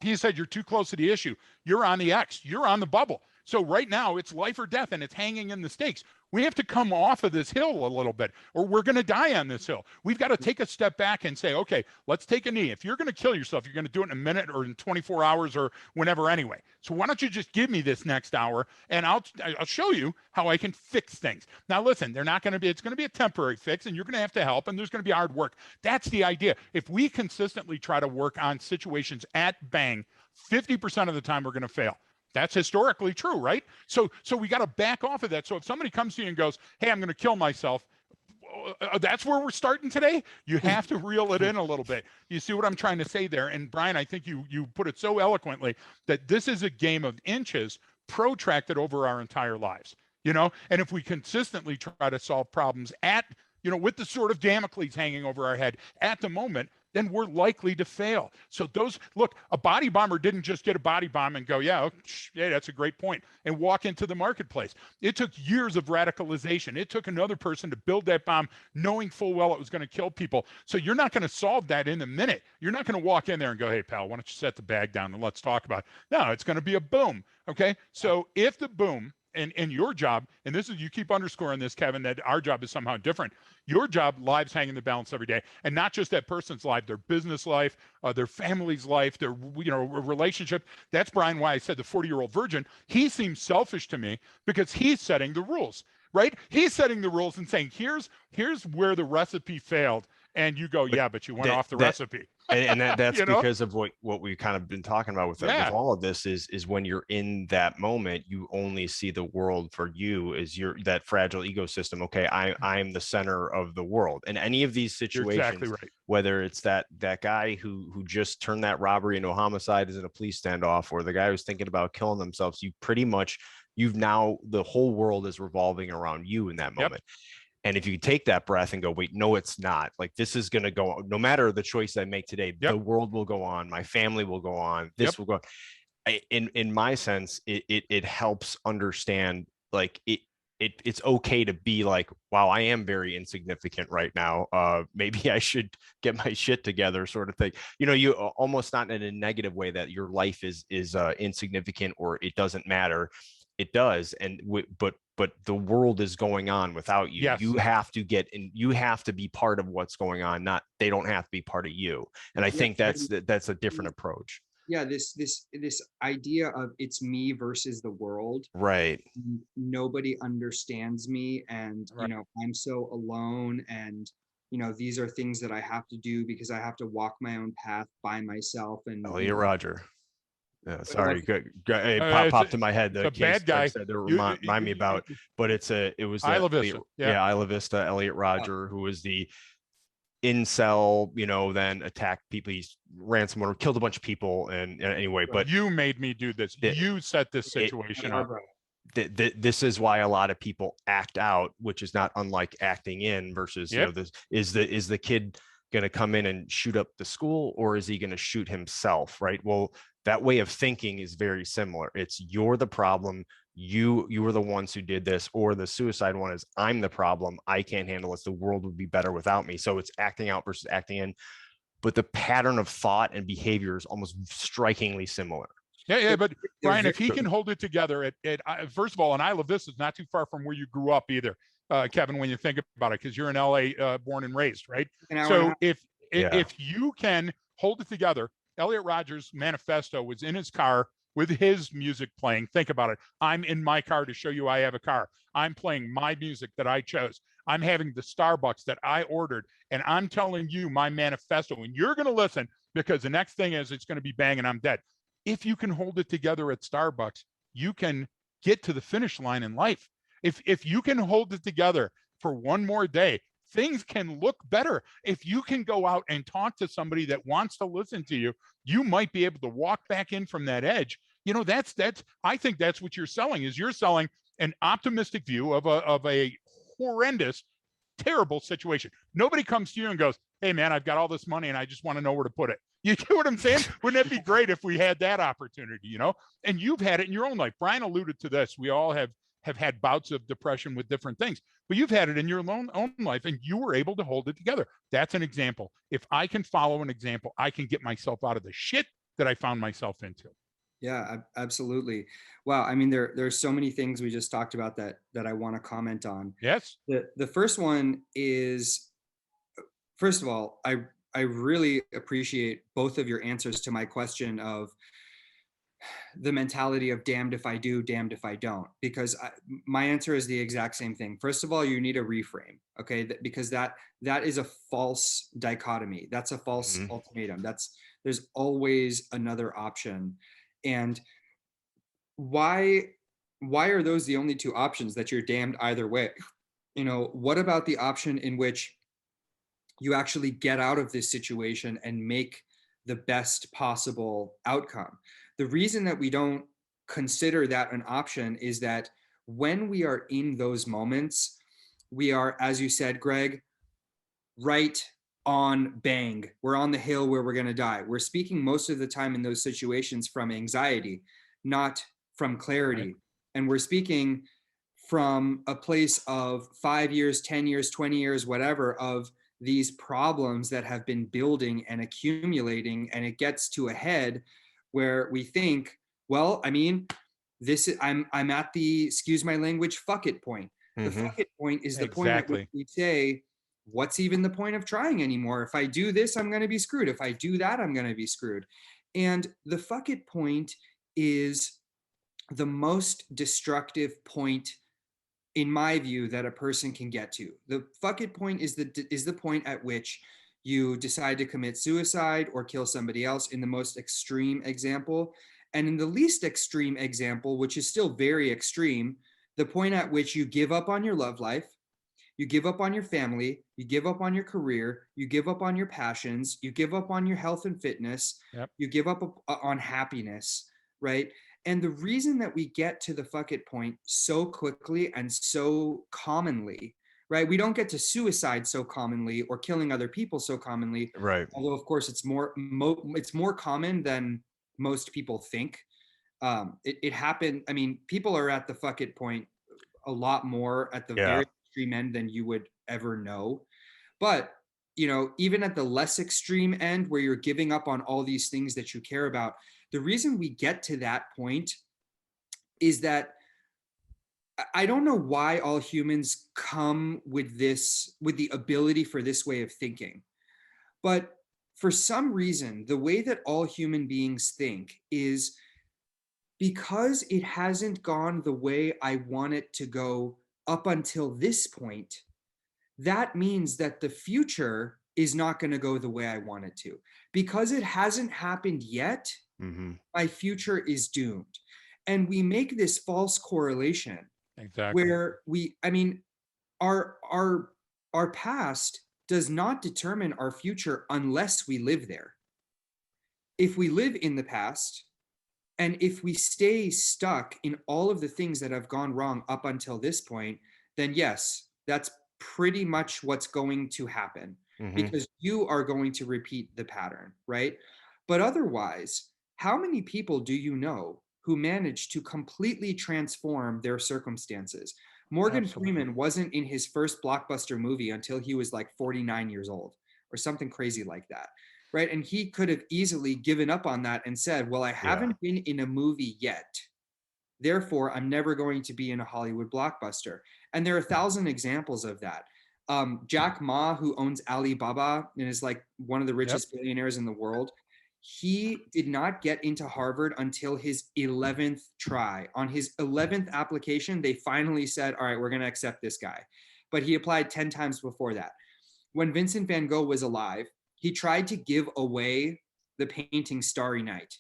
He said, you're too close to the issue. You're on the X. You're on the bubble. So right now it's life or death and it's hanging in the stakes. We have to come off of this hill a little bit or we're going to die on this hill. We've got to take a step back and say, okay, let's take a knee. If you're going to kill yourself, you're going to do it in a minute or in 24 hours or whenever anyway. So why don't you just give me this next hour and I'll show you how I can fix things. Now, listen, it's going to be a temporary fix and you're going to have to help and there's going to be hard work. That's the idea. If we consistently try to work on situations at bang, 50% of the time we're going to fail. That's historically true, right? So we got to back off of that. So if somebody comes to you and goes, hey, I'm going to kill myself, that's where we're starting today. You have to reel it in a little bit. You see what I'm trying to say there? And Brian, I think you put it so eloquently that this is a game of inches protracted over our entire lives, and if we consistently try to solve problems with the sword of Damocles hanging over our head at the moment, then we're likely to fail. So a body bomber didn't just get a body bomb and go, yeah, that's a great point, and walk into the marketplace. It took years of radicalization. It took another person to build that bomb knowing full well it was going to kill people. So you're not going to solve that in a minute. You're not going to walk in there and go, hey, pal, why don't you set the bag down and let's talk about it. No, it's going to be a boom. Okay. So if the boom, and your job, and you keep underscoring this, Kevin, that our job is somehow different. Your job, lives hang in the balance every day, and not just that person's life, their business life, their family's life, their relationship. That's Brian, why I said the 40-year-old virgin. He seems selfish to me because he's setting the rules, right? He's setting the rules and saying, here's where the recipe failed, and you go, yeah, but you went off the recipe. and that's because of what we've kind of been talking about with all of this is when you're in that moment, you only see the world for you as that fragile ecosystem. Okay, I'm the center of the world. In any of these situations, you're exactly right. Whether it's that guy who just turned that robbery into a homicide as in a police standoff, or the guy who's thinking about killing themselves, the whole world is revolving around you in that moment. And if you take that breath and go, wait, no, it's not. Like, this is going to go on. No matter the choice I make today, the world will go on. My family will go on. This will go on. In my sense, it helps understand, like, it's okay to be like, wow, I am very insignificant right now. Maybe I should get my shit together, sort of thing. You almost, not in a negative way that your life is insignificant or it doesn't matter. It does. But the world is going on without you. Yes. You have to get in. You have to be part of what's going on. Not, they don't have to be part of you. And I think that's a different approach. Yeah. This idea of it's me versus the world. Right. Nobody understands me. And, I'm so alone. And, these are things that I have to do because I have to walk my own path by myself. And Elliot Roger. Yeah, sorry, it popped in my head. The bad guy said to remind me about, but it was Isla Vista. Isla Vista. Elliot Roger, who was the incel, then attacked people. He's ransomware, killed a bunch of people, and anyway. But you made me do this. You set this situation up. This is why a lot of people act out, which is not unlike acting in. Versus, this is the kid going to come in and shoot up the school, or is he going to shoot himself? Right. Well, that way of thinking is very similar. It's, you're the problem. You were the ones who did this. Or the suicide one is, I'm the problem. I can't handle it. The world would be better without me. So it's acting out versus acting in. But the pattern of thought and behavior is almost strikingly similar. Yeah. But Brian, if he can hold it together, first of all, and Isla Vista is not too far from where you grew up either, Kevin, when you think about it, because you're in LA, born and raised, right? So if you can hold it together, Elliot Rogers' manifesto was in his car with his music playing. Think about it. I'm in my car to show you I have a car. I'm playing my music that I chose. I'm having the Starbucks that I ordered, and I'm telling you my manifesto, and you're going to listen because the next thing is it's going to be bang and I'm dead. If you can hold it together at Starbucks, you can get to the finish line in life. If you can hold it together for one more day, things can look better. If you can go out and talk to somebody that wants to listen to you, you might be able to walk back in from that edge. You know, that's I think that's what you're selling, is you're selling an optimistic view of a horrendous, terrible situation. Nobody comes to you and goes, hey man, I've got all this money and I just want to know where to put it. You get what I'm saying? Wouldn't that be great if we had that opportunity, you know? And you've had it in your own life. Brian alluded to this. We all have had bouts of depression with different things, but you've had it in your own life and you were able to hold it together. That's an example. If I can follow an example, I can get myself out of the shit that I found myself into. Yeah, absolutely. Wow. I mean, there's so many things we just talked about that I want to comment on. Yes. The first one is, first of all, I really appreciate both of your answers to my question of the mentality of damned if I do, damned if I don't, because my answer is the exact same thing. First of all, you need a reframe, okay? Because that is a false dichotomy. That's a false ultimatum. There's always another option. And why are those the only two options, that you're damned either way? You know, what about the option in which you actually get out of this situation and make the best possible outcome? The reason that we don't consider that an option is that when we are in those moments, we are, as you said, Greg, right on bang. We're on the hill where we're going to die. We're speaking most of the time in those situations from anxiety, not from clarity. Right. And we're speaking from a place of 5 years, 10 years, 20 years, whatever, of these problems that have been building and accumulating, and it gets to a head where we think, well, I mean, this is, I'm at the, excuse my language, fuck it point. The fuck it point is the point at which we say, what's even the point of trying anymore? If I do this, I'm going to be screwed. If I do that, I'm going to be screwed. And the fuck it point is the most destructive point, in my view, that a person can get to. The fuck it point is the point at which you decide to commit suicide or kill somebody else, in the most extreme example. And in the least extreme example, which is still very extreme, the point at which you give up on your love life, you give up on your family, you give up on your career, you give up on your passions, you give up on your health and fitness, you give up on happiness, right? And the reason that we get to the fuck it point so quickly and so commonly, right? We don't get to suicide so commonly or killing other people so commonly, right? Although of course it's more common than most people think. It happened. I mean, people are at the fuck it point a lot more at the very extreme end than you would ever know. But, you know, even at the less extreme end, where you're giving up on all these things that you care about, the reason we get to that point is that I don't know why all humans come with the ability for this way of thinking. But for some reason, the way that all human beings think is, because it hasn't gone the way I want it to go up until this point, that means that the future is not going to go the way I want it to. Because it hasn't happened yet, my future is doomed. And we make this false correlation. Exactly. Where our past does not determine our future unless we live there. If we live in the past, and if we stay stuck in all of the things that have gone wrong up until this point, then yes, that's pretty much what's going to happen, because you are going to repeat the pattern, right? But otherwise, how many people do you know who managed to completely transform their circumstances? Morgan Freeman wasn't in his first blockbuster movie until he was like 49 years old or something crazy like that, right? And he could have easily given up on that and said, well, I haven't been in a movie yet, therefore I'm never going to be in a Hollywood blockbuster. And there are 1,000 examples of that. Jack Ma, who owns Alibaba and is like one of the richest billionaires in the world, he did not get into Harvard until his 11th try. On his 11th application, they finally said, all right, we're going to accept this guy. But he applied 10 times before that. When Vincent van Gogh was alive, he tried to give away the painting Starry Night,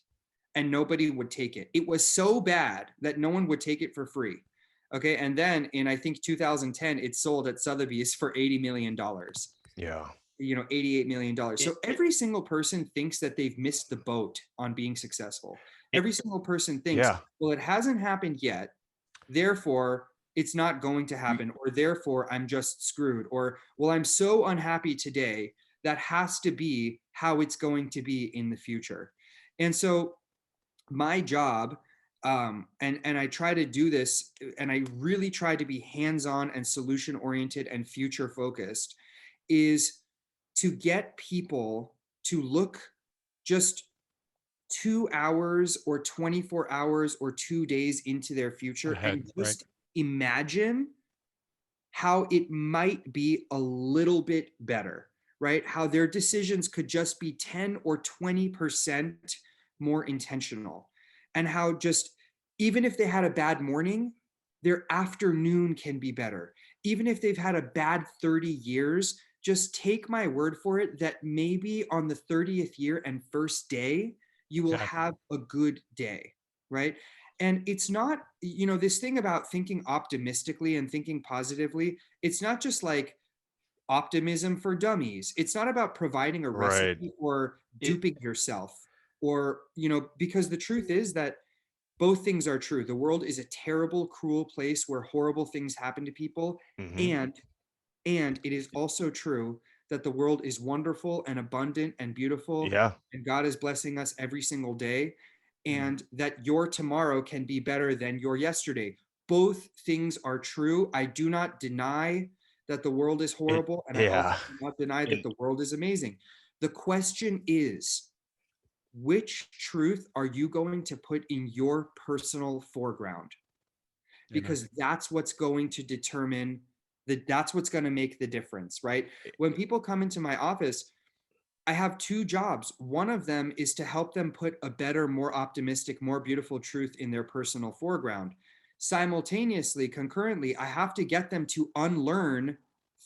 and nobody would take it. It was so bad that no one would take it for free. Okay. And then in, I think, 2010, it sold at Sotheby's for $80 million. Yeah. $88 million. So every single person thinks that they've missed the boat on being successful. Every single person thinks, well, it hasn't happened yet, therefore it's not going to happen, or therefore I'm just screwed, or, well, I'm so unhappy today, that has to be how it's going to be in the future. And so my job, and I try to do this, and I really try to be hands-on and solution-oriented and future-focused, is to get people to look just 2 hours or 24 hours or 2 days into their future and just imagine how it might be a little bit better, right? How their decisions could just be 10 or 20% more intentional, and how just, even if they had a bad morning, their afternoon can be better. Even if they've had a bad 30 years, just take my word for it that maybe on the 30th year and first day, you will have a good day, right? And it's not, this thing about thinking optimistically and thinking positively, it's not just like optimism for dummies. It's not about providing a recipe or duping yourself, or, because the truth is that both things are true. The world is a terrible, cruel place where horrible things happen to people. And it is also true that the world is wonderful and abundant and beautiful. Yeah. And God is blessing us every single day. And that your tomorrow can be better than your yesterday. Both things are true. I do not deny that the world is horrible. And I also do not deny that the world is amazing. The question is, which truth are you going to put in your personal foreground? Because that's what's going to determine that's what's going to make the difference, right? When people come into my office, I have two jobs. One of them is to help them put a better, more optimistic, more beautiful truth in their personal foreground. Simultaneously, concurrently, I have to get them to unlearn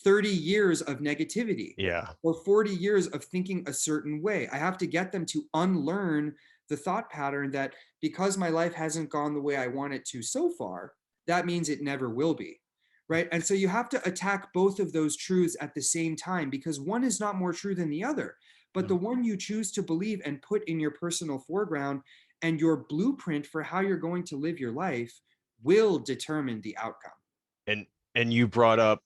30 years of negativity, or 40 years of thinking a certain way. I have to get them to unlearn the thought pattern that because my life hasn't gone the way I want it to so far, that means it never will be, right? And so you have to attack both of those truths at the same time, because one is not more true than the other. But the one you choose to believe and put in your personal foreground and your blueprint for how you're going to live your life will determine the outcome. And you brought up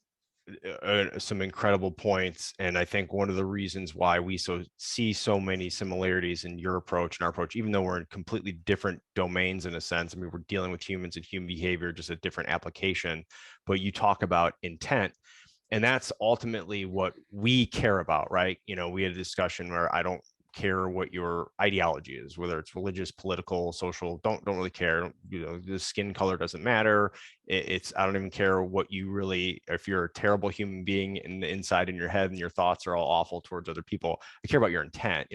some incredible points, and I think one of the reasons why we see so many similarities in your approach and our approach, even though we're in completely different domains in a sense. I mean, we're dealing with humans and human behavior, just a different application. But you talk about intent, and that's ultimately what we care about, right? We had a discussion where I don't care what your ideology is, whether it's religious, political, social, don't really care. The skin color doesn't matter. I don't even care what you really, if you're a terrible human being in the inside in your head and your thoughts are all awful towards other people. I care about your intent.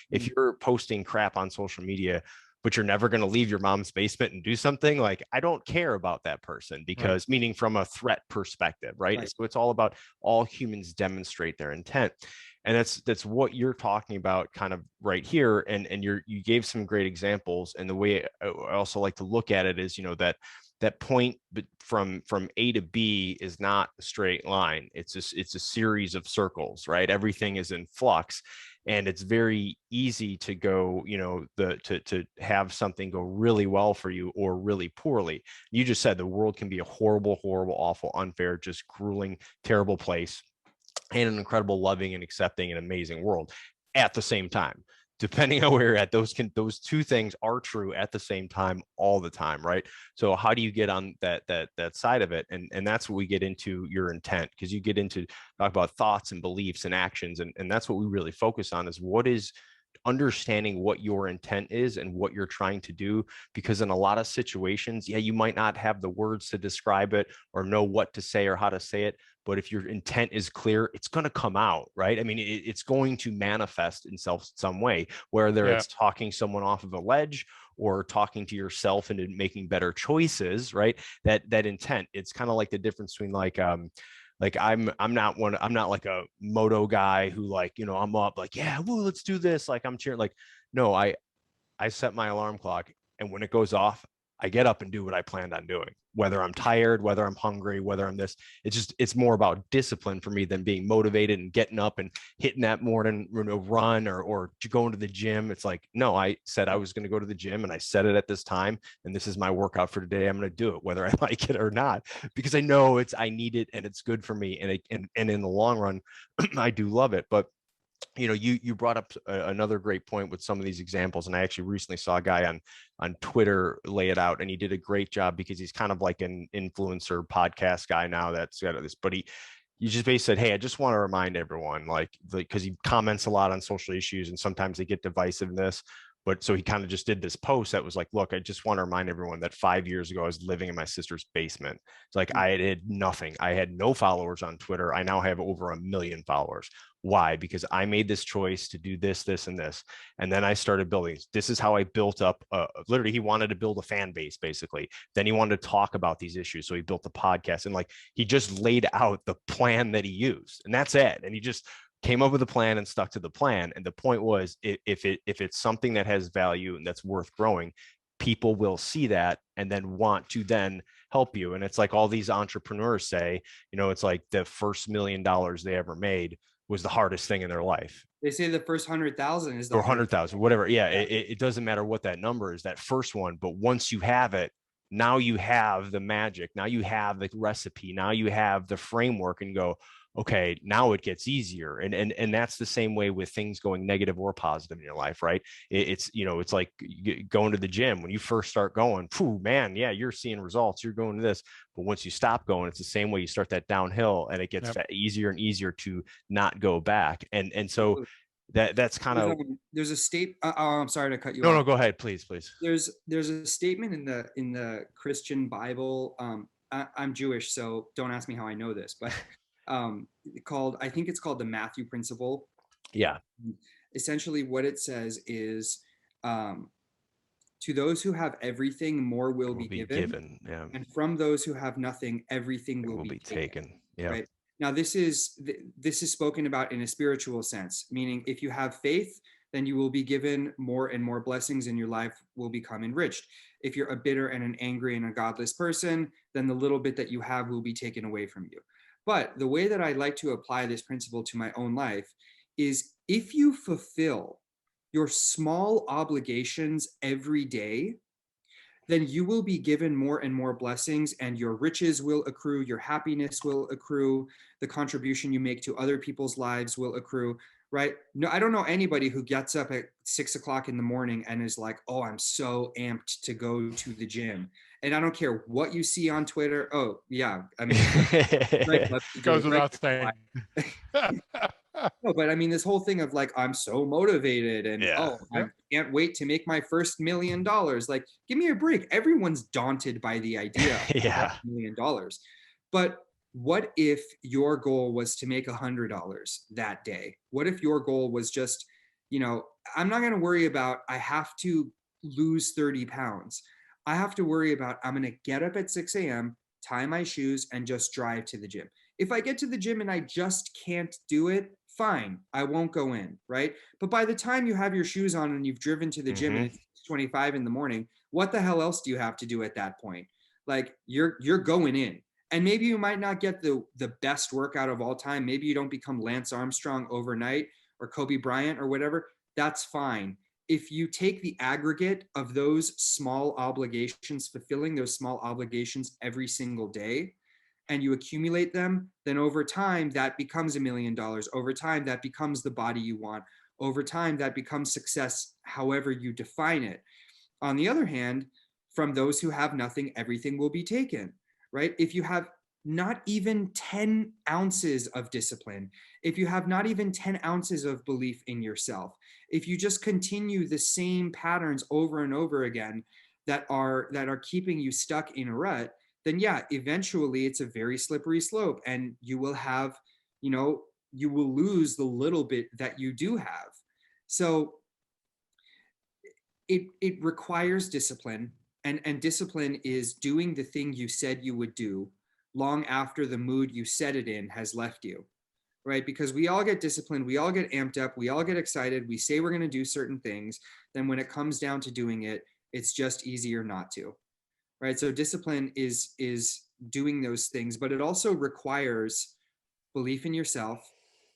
If you're posting crap on social media, but you're never going to leave your mom's basement and do something, like, I don't care about that person, because meaning from a threat perspective, right? So it's all about all humans demonstrate their intent. And that's what you're talking about kind of right here. And you gave some great examples. And the way I also like to look at it is, that point from A to B is not a straight line. It's a series of circles, right? Everything is in flux. And it's very easy to go, to have something go really well for you or really poorly. You just said the world can be a horrible, horrible, awful, unfair, just grueling, terrible place, and an incredible, loving and accepting and amazing world at the same time. Depending on where you're at, those two things are true at the same time all the time, right? So how do you get on that side of it? And that's what we get into your intent, because you get into talk about thoughts and beliefs and actions, and that's what we really focus on, is what is understanding what your intent is and what you're trying to do. Because in a lot of situations, you might not have the words to describe it or know what to say or how to say it, but if your intent is clear, it's going to come out, right? I mean, it's going to manifest itself some way, whether it's talking someone off of a ledge or talking to yourself into making better choices, right? That intent, it's kind of like the difference between Like I'm not like a moto guy who like, you know, I'm up like, yeah, well, let's do this. Like I'm cheering. Like, no, I set my alarm clock, and when it goes off, I get up and do what I planned on doing, whether I'm tired, whether I'm hungry, whether I'm this. It's more about discipline for me than being motivated and getting up and hitting that morning run or going to the gym. It's like, no, I said I was going to go to the gym, and I set it at this time, and this is my workout for today. I'm going to do it whether I like it or not, because I know I need it and it's good for me, and in the long run, I do love it. But you know, you brought up another great point with some of these examples, and I actually recently saw a guy on Twitter lay it out, and he did a great job because he's kind of like an influencer podcast guy now that's got this, but he just basically said, hey, I just want to remind everyone, like because he comments a lot on social issues and sometimes they get divisiveness. But so he kind of just did this post that was like, look, I just want to remind everyone that 5 years ago, I was living in my sister's basement. It's like I had nothing. I had no followers on Twitter. I now have over 1 million followers. Why? Because I made this choice to do this, this, and this. And then I started building. This is how I built up. Literally, he wanted to build a fan base, basically. Then he wanted to talk about these issues. So he built the podcast. And like, he just laid out the plan that he used. And that's it. And he just came up with a plan and stuck to the plan. And the point was, if it's something that has value and that's worth growing, people will see that and then want to then help you. And it's like all these entrepreneurs say, you know, it's like the first $1 million they ever made was the hardest thing in their life. They say the first 100,000 is the or 100,000, whatever. Yeah, yeah. It doesn't matter what that number is, that first one. But once you have it, now you have the magic. Now you have the recipe. Now you have the framework, and go, okay, now it gets easier. And that's the same way with things going negative or positive in your life, right? It's, you know, it's like going to the gym. When you first start going, phew, man, yeah, you're seeing results, you're going to this. But once you stop going, it's the same way. You start that downhill, and it gets easier and easier to not go back. And so that's kind of, there's a state. Oh, I'm sorry to cut you off. No, go ahead, please. There's a statement in the Christian Bible. I'm Jewish, so don't ask me how I know this, but I think it's called the Matthew Principle. Yeah. Essentially, what it says is, to those who have everything, more will be given. Yeah. And from those who have nothing, everything will be taken. Yeah. Right. Now, this is spoken about in a spiritual sense, meaning if you have faith, then you will be given more and more blessings, and your life will become enriched. If you're a bitter and an angry and a godless person, then the little bit that you have will be taken away from you. But the way that I like to apply this principle to my own life is, if you fulfill your small obligations every day, then you will be given more and more blessings, and your riches will accrue, your happiness will accrue, the contribution you make to other people's lives will accrue, right? No, I don't know anybody who gets up at 6 o'clock in the morning and is like, oh, I'm so amped to go to the gym. And I don't care what you see on Twitter. Oh, yeah. I mean, right, goes without saying. No, but I mean, this whole thing of like, I'm so motivated and I can't wait to make my first $1 million. Like, give me a break. Everyone's daunted by the idea of $1 million. But what if your goal was to make $100 that day? What if your goal was just, you know, I'm not going to worry about, I have to lose 30 pounds. I have to worry about, I'm going to get up at 6 a.m., tie my shoes, and just drive to the gym. If I get to the gym and I just can't do it, fine, I won't go in, right? But by the time you have your shoes on and you've driven to the gym and it's 25 in the morning, what the hell else do you have to do at that point? Like, you're going in. And maybe you might not get the best workout of all time. Maybe you don't become Lance Armstrong overnight or Kobe Bryant or whatever. That's fine. If you take the aggregate of those small obligations, fulfilling those small obligations every single day, and you accumulate them, then over time that becomes $1 million. Over time, that becomes the body you want. Over time, that becomes success, however you define it. On the other hand, from those who have nothing, everything will be taken, right? If you have not even 10 ounces of discipline, if you have not even 10 ounces of belief in yourself, if you just continue the same patterns over and over again that are keeping you stuck in a rut, then yeah, eventually it's a very slippery slope, and you will have, you know, you will lose the little bit that you do have. So it requires discipline, and discipline is doing the thing you said you would do long after the mood you set it in has left you, right? Because we all get disciplined, we all get amped up, we all get excited, we say we're going to do certain things. Then when it comes down to doing it, it's just easier not to, right? So discipline is doing those things, but it also requires belief in yourself.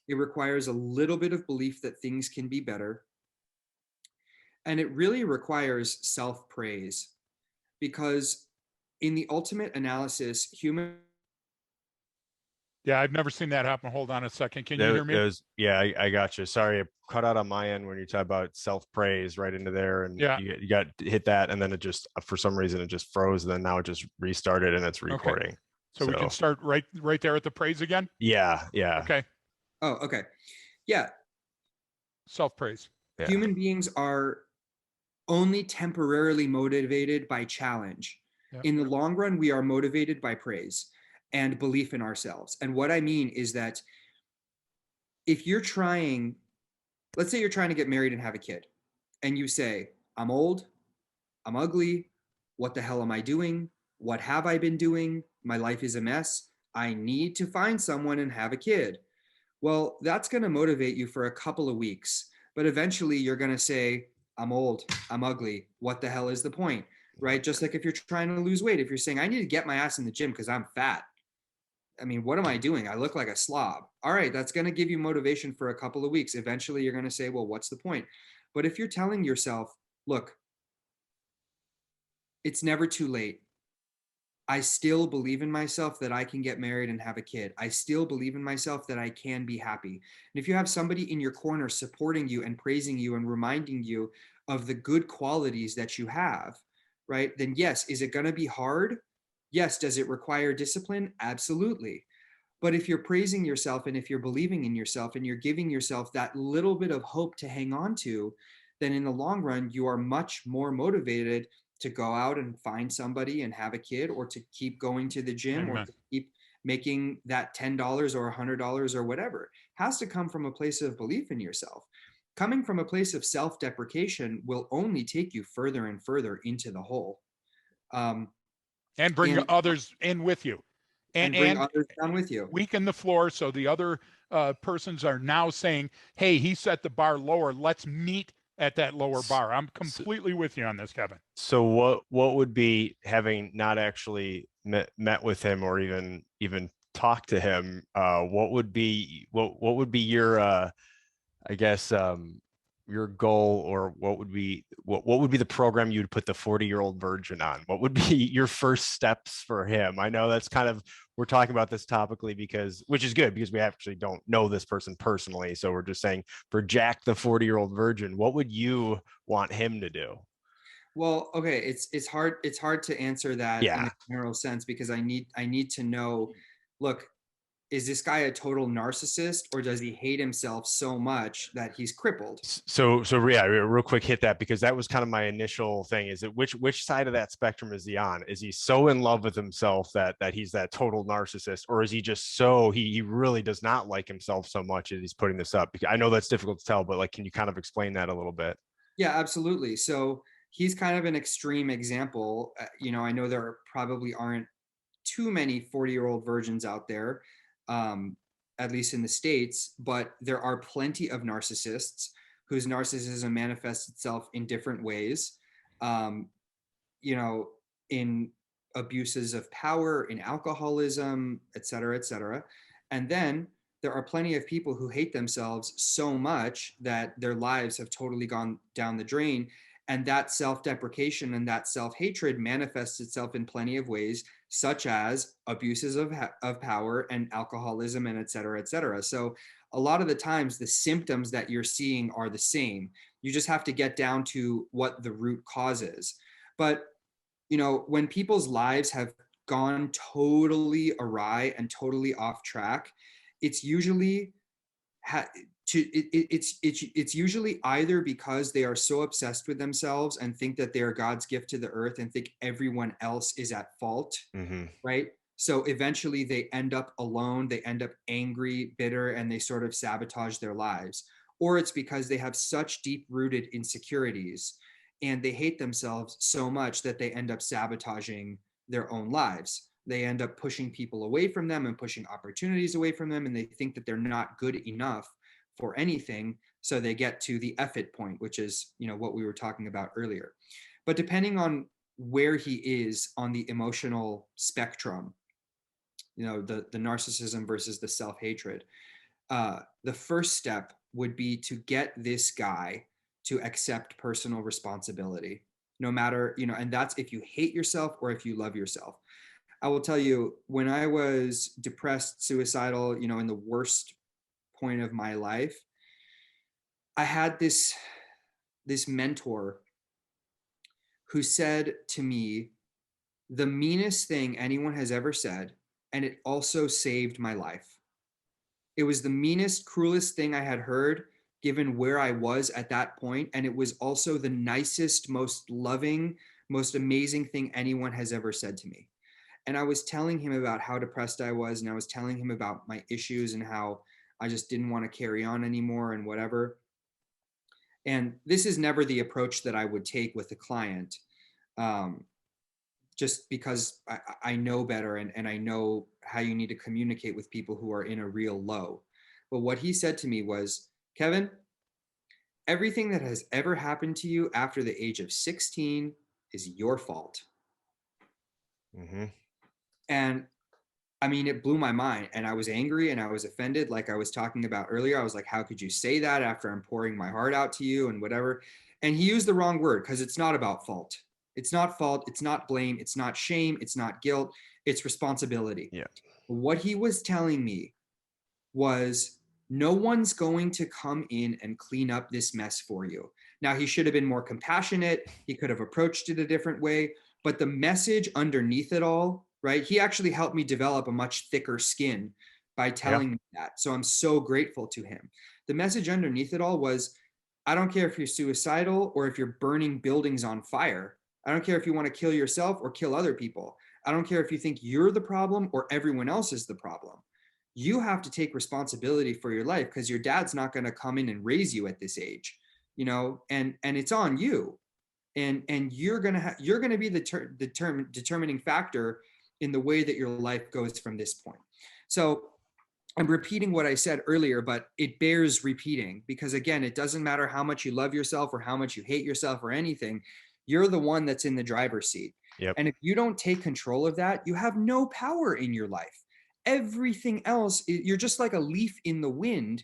It requires a little bit of belief that things can be better. And it really requires self-praise, because in the ultimate analysis, human. Yeah, I've never seen that happen. Hold on a second. Can you hear me? I got you. Sorry, I cut out on my end when you talk about self-praise right into there, and Yeah. you got hit that, and then it just, for some reason, it just froze, and then now it just restarted and it's recording. Okay. So we can start right there at the praise again? Yeah. Okay. Oh, okay. Yeah. Self-praise. Yeah. Human beings are only temporarily motivated by challenge. Yeah. In the long run, we are motivated by praise and belief in ourselves. And what I mean is that if you're trying, let's say you're trying to get married and have a kid, and you say, I'm old, I'm ugly, what the hell am I doing? What have I been doing? My life is a mess. I need to find someone and have a kid. Well, that's going to motivate you for a couple of weeks, but eventually you're going to say, I'm old, I'm ugly. What the hell is the point? Right? Just like if you're trying to lose weight, if you're saying, I need to get my ass in the gym because I'm fat. I mean, what am I doing? I look like a slob. All right, that's going to give you motivation for a couple of weeks. Eventually you're going to say, well, what's the point? But if you're telling yourself, look, it's never too late. I still believe in myself that I can get married and have a kid. I still believe in myself that I can be happy. And if you have somebody in your corner supporting you and praising you and reminding you of the good qualities that you have, right? Then yes, is it going to be hard? Yes. Does it require discipline? Absolutely. But if you're praising yourself and if you're believing in yourself and you're giving yourself that little bit of hope to hang on to, then in the long run, you are much more motivated to go out and find somebody and have a kid, or to keep going to the gym, or to keep making that $10 or $100 or whatever. It has to come from a place of belief in yourself. Coming from a place of self-deprecation will only take you further and further into the hole. And bring others in with you. And bring others down with you. Weaken the floor so the other persons are now saying, hey, he set the bar lower. Let's meet at that lower bar. I'm completely with you on this, Kevin. So what would be, having not actually met with him or even talked to him, what would be your I guess your goal, or what would be the program you'd put the 40-year-old virgin on? What would be your first steps for him? I know that's kind of, we're talking about this topically which is good, because we actually don't know this person personally. So we're just saying, for Jack, the 40-year-old virgin, what would you want him to do? Well, okay, it's hard to answer that in a general sense, because I need to know, look, is this guy a total narcissist, or does he hate himself so much that he's crippled? So yeah, real quick, hit that, because that was kind of my initial thing. Is it which side of that spectrum is he on? Is he so in love with himself that he's that total narcissist, or is he just so he really does not like himself so much that he's putting this up? Because I know that's difficult to tell, but like, can you kind of explain that a little bit? Yeah, absolutely. So he's kind of an extreme example. I know there probably aren't too many 40-year-old virgins out there, at least in the States, but there are plenty of narcissists whose narcissism manifests itself in different ways, in abuses of power, in alcoholism, et cetera, et cetera. And then there are plenty of people who hate themselves so much that their lives have totally gone down the drain. And that self-deprecation and that self-hatred manifests itself in plenty of ways, such as abuses of power and alcoholism, and et cetera, et cetera. So a lot of the times the symptoms that you're seeing are the same. You just have to get down to what the root cause is. But, when people's lives have gone totally awry and totally off track, it's usually it's usually either because they are so obsessed with themselves and think that they are God's gift to the earth and think everyone else is at fault, right? So eventually they end up alone, they end up angry, bitter, and they sort of sabotage their lives. Or it's because they have such deep-rooted insecurities and they hate themselves so much that they end up sabotaging their own lives. they end up pushing people away from them and pushing opportunities away from them, and they think that they're not good enough for anything. So they get to the F it point, which is, what we were talking about earlier. But depending on where he is on the emotional spectrum, the narcissism versus the self-hatred, the first step would be to get this guy to accept personal responsibility, no matter, and that's if you hate yourself or if you love yourself. I will tell you, when I was depressed, suicidal, in the worst point of my life, I had this mentor who said to me the meanest thing anyone has ever said, and it also saved my life. It was the meanest, cruelest thing I had heard, given where I was at that point, and it was also the nicest, most loving, most amazing thing anyone has ever said to me. And I was telling him about how depressed I was, and I was telling him about my issues and how I just didn't want to carry on anymore and whatever. And this is never the approach that I would take with a client, just because I know better, and I know how you need to communicate with people who are in a real low. But what he said to me was, Kevin, everything that has ever happened to you after the age of 16 is your fault. Mm-hmm. And I mean, it blew my mind, and I was angry and I was offended. Like I was talking about earlier, I was like, how could you say that after I'm pouring my heart out to you and whatever? And he used the wrong word, because it's not about fault. It's not fault. It's not blame. It's not shame. It's not guilt. It's responsibility. Yeah. What he was telling me was, no one's going to come in and clean up this mess for you. Now, he should have been more compassionate. He could have approached it a different way. But the message underneath it all, right? He actually helped me develop a much thicker skin by telling me that. So I'm so grateful to him. The message underneath it all was, I don't care if you're suicidal or if you're burning buildings on fire. I don't care if you want to kill yourself or kill other people. I don't care if you think you're the problem or everyone else is the problem. You have to take responsibility for your life, because your dad's not going to come in and raise you at this age, and it's on you. And you're going to be the determining factor in the way that your life goes from this point. So I'm repeating what I said earlier, but it bears repeating, because again, it doesn't matter how much you love yourself or how much you hate yourself or anything. You're the one that's in the driver's seat. Yep. And if you don't take control of that, you have no power in your life. Everything else, you're just like a leaf in the wind,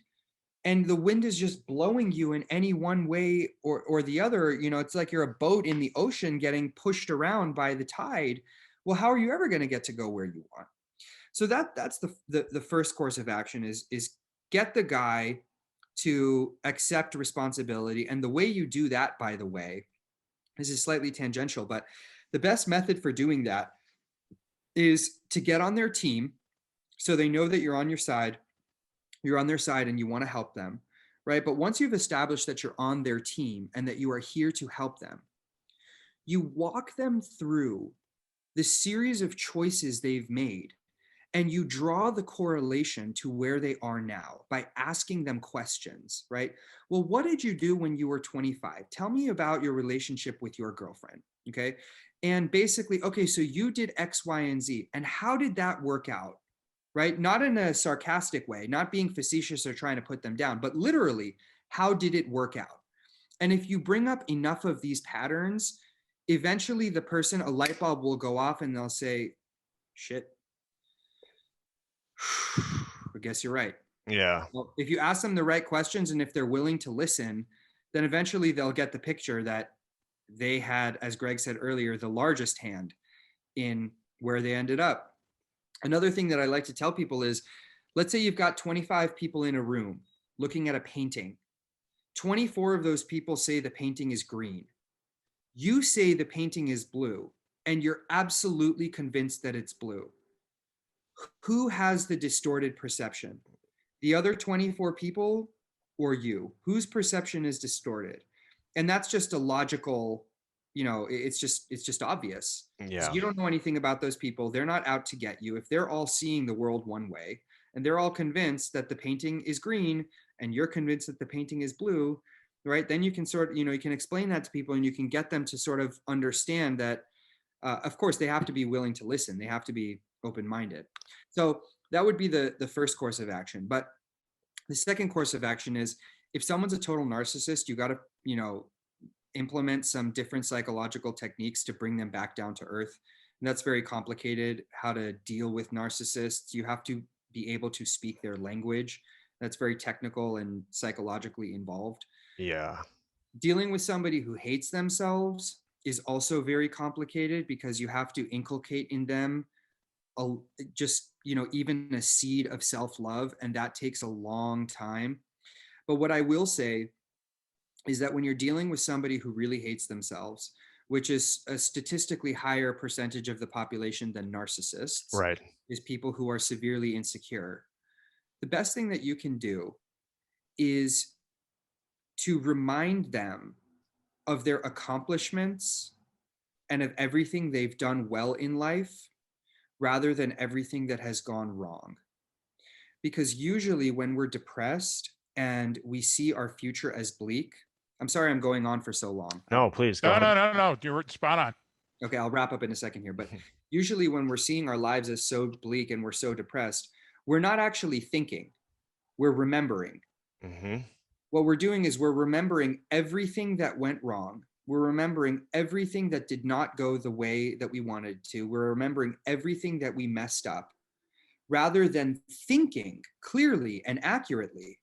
and the wind is just blowing you in any one way or the other. It's like you're a boat in the ocean getting pushed around by the tide. Well, how are you ever going to get to go where you want? So that's the first course of action is get the guy to accept responsibility. And the way you do that, by the way, this is slightly tangential, but the best method for doing that is to get on their team, so they know that you're on their side and you want to help them, right? But once you've established that you're on their team and that you are here to help them, you walk them through the series of choices they've made, and you draw the correlation to where they are now by asking them questions, right? Well, what did you do when you were 25? Tell me about your relationship with your girlfriend, okay? And basically, okay, so you did X, Y, and Z, and how did that work out? Right? Not in a sarcastic way, not being facetious or trying to put them down, but literally, how did it work out? And if you bring up enough of these patterns, eventually a light bulb will go off and they'll say, shit, I guess you're right. Yeah. Well, if you ask them the right questions and if they're willing to listen, then eventually they'll get the picture that they had, as Greg said earlier, the largest hand in where they ended up. Another thing that I like to tell people is, let's say you've got 25 people in a room looking at a painting. 24 of those people say the painting is green. You say the painting is blue, and you're absolutely convinced that it's blue. Who has the distorted perception? The other 24 people or you? Whose perception is distorted? And that's just a logical, it's just obvious. Yeah. So you don't know anything about those people. They're not out to get you. If they're all seeing the world one way and they're all convinced that the painting is green and you're convinced that the painting is blue, right? Then you can you can explain that to people, and you can get them to sort of understand that, of course, they have to be willing to listen. They have to be open-minded. So that would be the first course of action. But the second course of action is, if someone's a total narcissist, you got to, implement some different psychological techniques to bring them back down to earth. And that's very complicated, how to deal with narcissists. You have to be able to speak their language. That's very technical and psychologically involved. Yeah. Dealing with somebody who hates themselves is also very complicated, because you have to inculcate in them even a seed of self-love, and that takes a long time. But what I will say is that when you're dealing with somebody who really hates themselves, which is a statistically higher percentage of the population than narcissists, Right. is people who are severely insecure. The best thing that you can do is to remind them of their accomplishments and of everything they've done well in life, rather than everything that has gone wrong. Because usually when we're depressed and we see our future as bleak, I'm sorry I'm going on for so long. No, please go ahead. No. You're spot on. Okay, I'll wrap up in a second here. But usually when we're seeing our lives as so bleak and we're so depressed, we're not actually thinking, we're remembering. Mm-hmm. What we're doing is we're remembering everything that went wrong. We're remembering everything that did not go the way that we wanted to. We're remembering everything that we messed up, rather than thinking clearly and accurately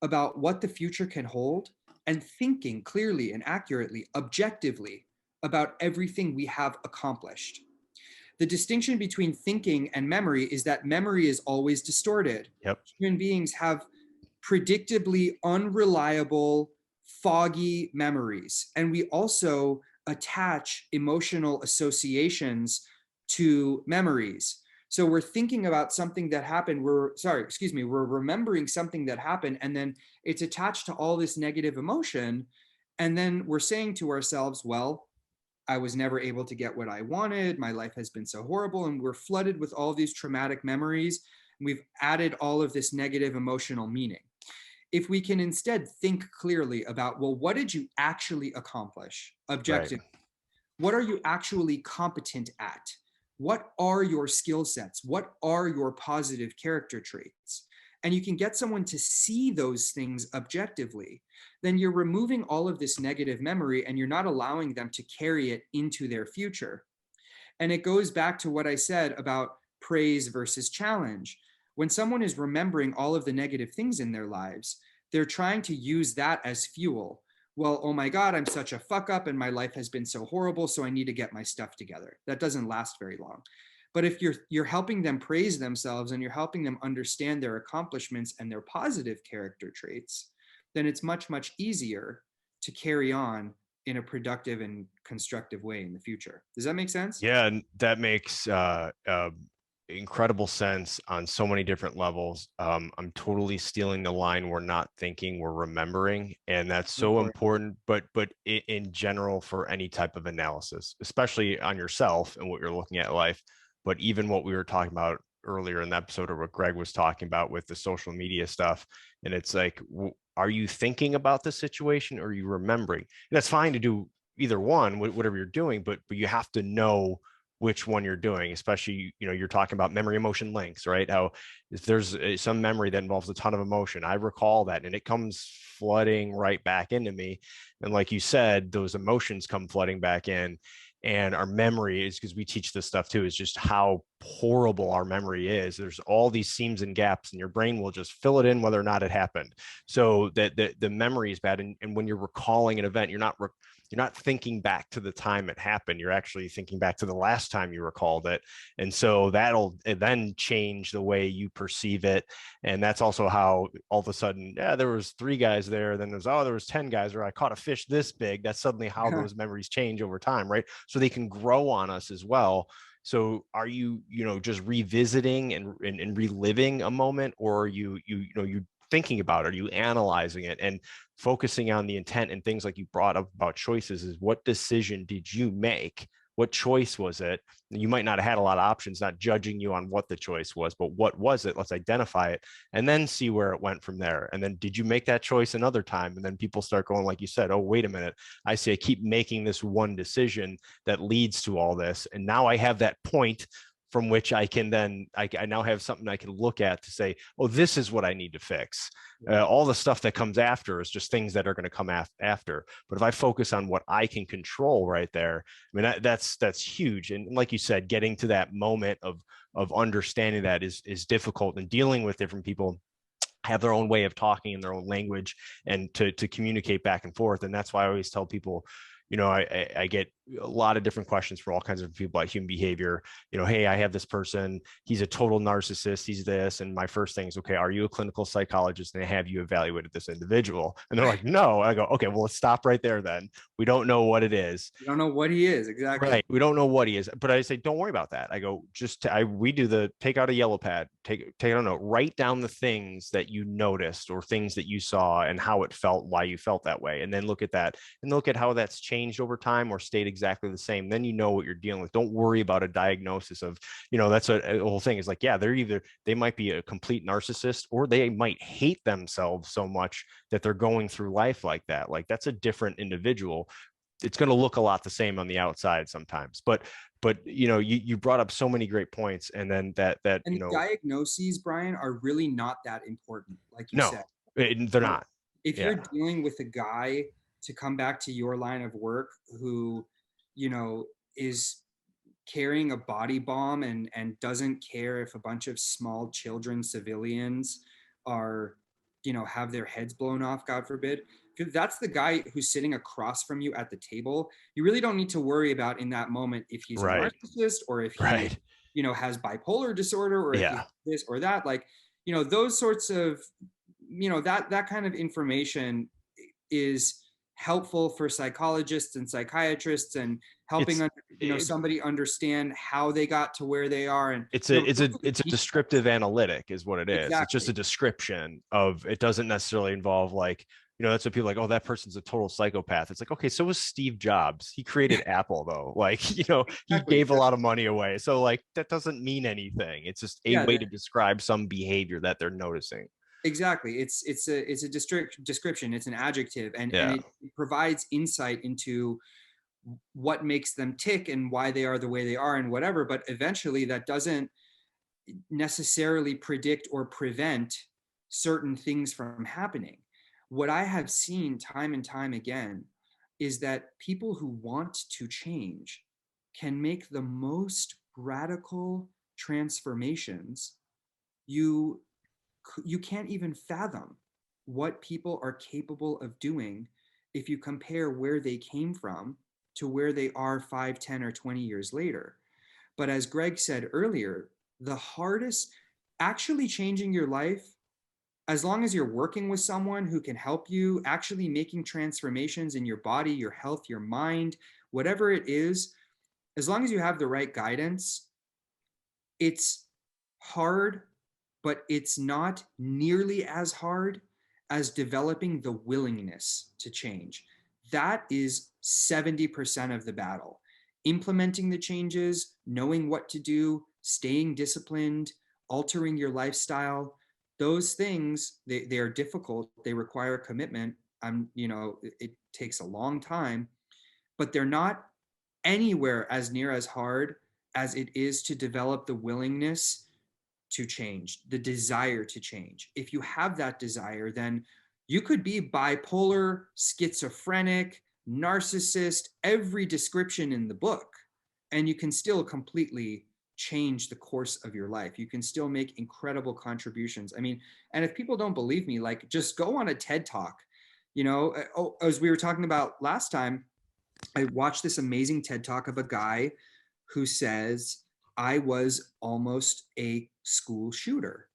about what the future can hold, and thinking clearly and accurately, objectively, about everything we have accomplished. The distinction between thinking and memory is that memory is always distorted. Yep. Human beings have predictably unreliable, foggy memories. And we also attach emotional associations to memories. So we're thinking about something that happened. We're remembering something that happened, and then it's attached to all this negative emotion. And then we're saying to ourselves, well, I was never able to get what I wanted. My life has been so horrible. And we're flooded with all these traumatic memories. And we've added all of this negative emotional meaning. If we can instead think clearly about, well, what did you actually accomplish objectively? Right. What are you actually competent at? What are your skill sets? What are your positive character traits? And you can get someone to see those things objectively. Then you're removing all of this negative memory, and you're not allowing them to carry it into their future. And it goes back to what I said about praise versus challenge. When someone is remembering all of the negative things in their lives, they're trying to use that as fuel. Well, oh my God, I'm such a fuck up and my life has been so horrible, so I need to get my stuff together. That doesn't last very long. But if you're helping them praise themselves, and you're helping them understand their accomplishments and their positive character traits, then it's much, much easier to carry on in a productive and constructive way in the future. Does that make sense? Yeah, and that makes incredible sense on so many different levels. I'm totally stealing the line, we're not thinking, we're remembering. And that's so important, but in general, for any type of analysis, especially on yourself and what you're looking at in life, but even what we were talking about earlier in the episode, or what Greg was talking about with the social media stuff. And it's like, are you thinking about the situation, or are you remembering? And that's fine to do either one, whatever you're doing, but you have to know which one you're doing, especially, you're talking about memory emotion links, right? How if there's some memory that involves a ton of emotion, I recall that and it comes flooding right back into me. And like you said, those emotions come flooding back in, and our memory is, because we teach this stuff too, is just how horrible our memory is. There's all these seams and gaps, and your brain will just fill it in whether or not it happened. So that the memory is bad. And when you're recalling an event, you're not thinking back to the time it happened. You're actually thinking back to the last time you recalled it. And so that'll then change the way you perceive it. And that's also how all of a sudden, there was 3 guys there. Then there was 10 guys, or I caught a fish this big. That's suddenly how those memories change over time, right? So they can grow on us as well. So are you, just revisiting and reliving a moment, or are you thinking about it? Are you analyzing it and focusing on the intent and things like you brought up about choices? Is what decision did you make? What choice was it? You might not have had a lot of options, not judging you on what the choice was, but what was it? Let's identify it and then see where it went from there. And then did you make that choice another time? And then people start going, like you said, oh, wait a minute. I see, I keep making this one decision that leads to all this. And now I have that point from which I can then, I now have something I can look at to say, oh, this is what I need to fix. All the stuff that comes after is just things that are going to come after. But if I focus on what I can control right there, I mean, that's huge. And like you said, getting to that moment of understanding that is difficult, and dealing with different people have their own way of talking in their own language, and to communicate back and forth. And that's why I always tell people, you know, I get a lot of different questions from all kinds of people about human behavior. You know, hey, I have this person, he's a total narcissist, he's this. And my first thing is, okay, are you a clinical psychologist, and have you evaluated this individual? And they're like, no. I go, okay, well, let's stop right there then. We don't know what it is. You don't know what he is. Exactly. Right. We don't know what he is. But I say, don't worry about that. I go, we do the take out a yellow pad, take out a note, write down the things that you noticed or things that you saw and how it felt, why you felt that way. And then look at that and look at how that's changed over time or stayed exactly the same. Then you know what you're dealing with. Don't worry about a diagnosis of, you know, that's a whole thing is like, yeah, they might be a complete narcissist, or they might hate themselves so much that they're going through life like that. Like, that's a different individual. It's going to look a lot the same on the outside sometimes, but you know, you brought up so many great points, and then that and you know, diagnoses, Brian, are really not that important, like you said. They're not. If you're dealing with a guy, to come back to your line of work, who, you know, is carrying a body bomb and doesn't care if a bunch of small children, civilians, are, you know, have their heads blown off, God forbid. If that's the guy who's sitting across from you at the table, you really don't need to worry about in that moment if he's a narcissist, or if he, you know, has bipolar disorder, or if he has this or that. Like, you know, those sorts of, you know, that kind of information is helpful for psychologists and psychiatrists, and helping somebody understand how they got to where they are. And it's a descriptive analytic is what it is. Exactly. It's just a description of, it doesn't necessarily involve, like, you know, that's what people are like, oh, that person's a total psychopath. It's like, okay, so was Steve Jobs. He created Apple, though. Like, you know, he gave a lot of money away. So, like, that doesn't mean anything. It's just a way to describe some behavior that they're noticing. Exactly. It's a description. It's an adjective, and it provides insight into what makes them tick and why they are the way they are and whatever. But eventually that doesn't necessarily predict or prevent certain things from happening. What I have seen time and time again is that people who want to change can make the most radical transformations. You can't even fathom what people are capable of doing if you compare where they came from to where they are 5, 10, or 20 years later. But as Greg said earlier, the hardest, actually changing your life, as long as you're working with someone who can help you, actually making transformations in your body, your health, your mind, whatever it is, as long as you have the right guidance, it's hard, but it's not nearly as hard as developing the willingness to change. That is 70% of the battle. Implementing the changes, knowing what to do, staying disciplined, altering your lifestyle, those things, they are difficult. They require commitment. It takes a long time, but they're not anywhere as near as hard as it is to develop the willingness to change, the desire to change. If you have that desire, then you could be bipolar, schizophrenic, narcissist, every description in the book, and you can still completely change the course of your life. You can still make incredible contributions. I mean, and if people don't believe me, like, just go on a TED Talk. You know, as we were talking about last time, I watched this amazing TED Talk of a guy who says, I was almost a school shooter.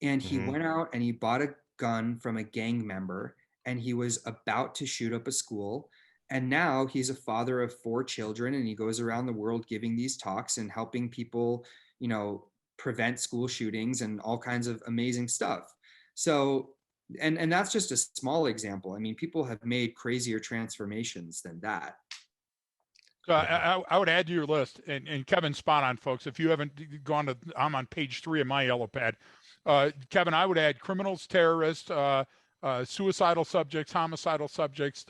And he went out and he bought a gun from a gang member, and he was about to shoot up a school. And now he's a father of 4 children, and he goes around the world giving these talks and helping people, you know, prevent school shootings and all kinds of amazing stuff. So, and that's just a small example. I mean, people have made crazier transformations than that. So I would add to your list, and Kevin's spot on, folks. If you haven't gone to, I'm on page 3 of my yellow pad. Kevin, I would add criminals, terrorists, suicidal subjects, homicidal subjects,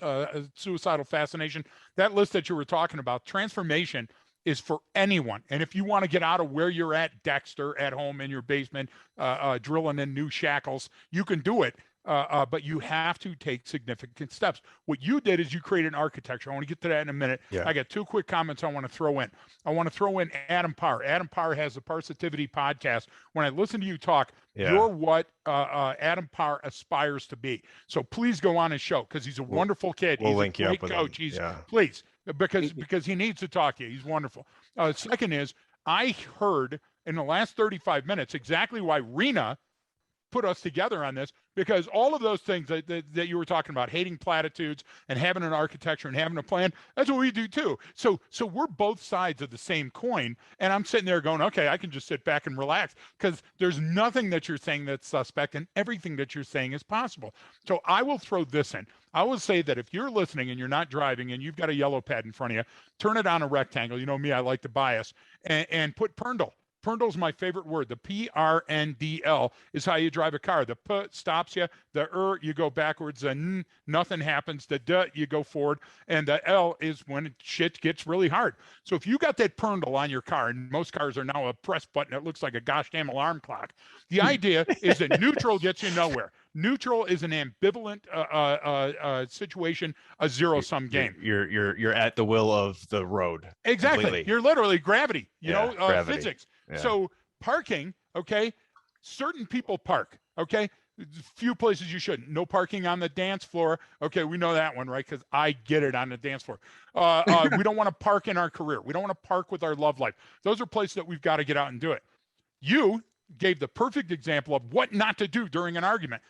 suicidal fascination. That list that you were talking about, transformation is for anyone. And if you want to get out of where you're at, Dexter, at home in your basement, drilling in new shackles, you can do it. But you have to take significant steps. What you did is you created an architecture. I want to get to that in a minute. Yeah. I got 2 quick comments I want to throw in. I want to throw in Adam Parr. Adam Parr has the Parsitivity podcast. When I listen to you talk, you're what Adam Parr aspires to be. So please go on his show, because he's a wonderful kid. We'll he's link a great you up with coach. him. He's please, because he needs to talk to you. He's wonderful. Second is, I heard in the last 35 minutes exactly why Reena put us together on this, because all of those things that you were talking about, hating platitudes and having an architecture and having a plan, that's what we do too. So we're both sides of the same coin. And I'm sitting there going, okay, I can just sit back and relax, because there's nothing that you're saying that's suspect, and everything that you're saying is possible. So I will throw this in. I will say that if you're listening and you're not driving and you've got a yellow pad in front of you, turn it on a rectangle. You know me, I like to bias, and put Perndle. Perndle's my favorite word. The PRNDL is how you drive a car. The P stops you. The you go backwards. The N, nothing happens. The D, you go forward. And the L is when shit gets really hard. So if you got that Perndle on your car, and most cars are now a press button that looks like a gosh damn alarm clock, the idea is that neutral gets you nowhere. Neutral is an ambivalent situation, a zero-sum game. You're at the will of the road. Exactly. Completely. You're literally gravity, gravity. physics. Yeah. So parking, okay, certain people park, okay? Few places you shouldn't. No parking on the dance floor. Okay, we know that one, right? Because I get it on the dance floor. We don't want to park in our career. We don't want to park with our love life. Those are places that we've got to get out and do it. You gave the perfect example of what not to do during an argument.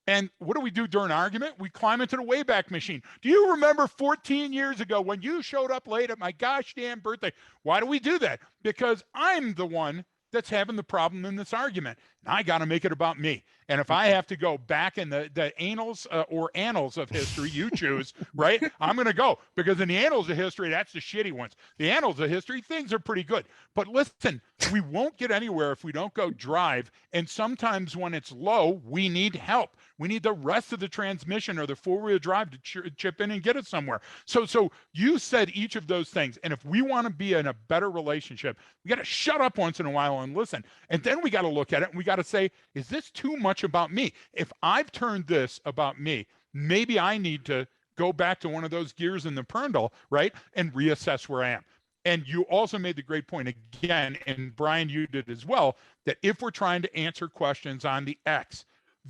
And what do we do during an argument? We climb into the Wayback Machine. Do you remember 14 years ago when you showed up late at my gosh damn birthday? Why do we do that? Because I'm the one that's having the problem in this argument. And I got to make it about me. And if I have to go back in the annals or annals of history, you choose, right? I'm going to go, because in the annals of history, that's the shitty ones. The annals of history, things are pretty good. But listen, we won't get anywhere if we don't go drive. And sometimes when it's low, we need help. We need the rest of the transmission or the four-wheel drive to chip in and get us somewhere. So you said each of those things. And if we want to be in a better relationship, we got to shut up once in a while and listen. And then we got to look at it and we got to say, is this too much about me? If I've turned this about me, maybe I need to go back to one of those gears in the Perndle, right? And reassess where I am. And you also made the great point again, and Brian, you did as well, that if we're trying to answer questions on the X,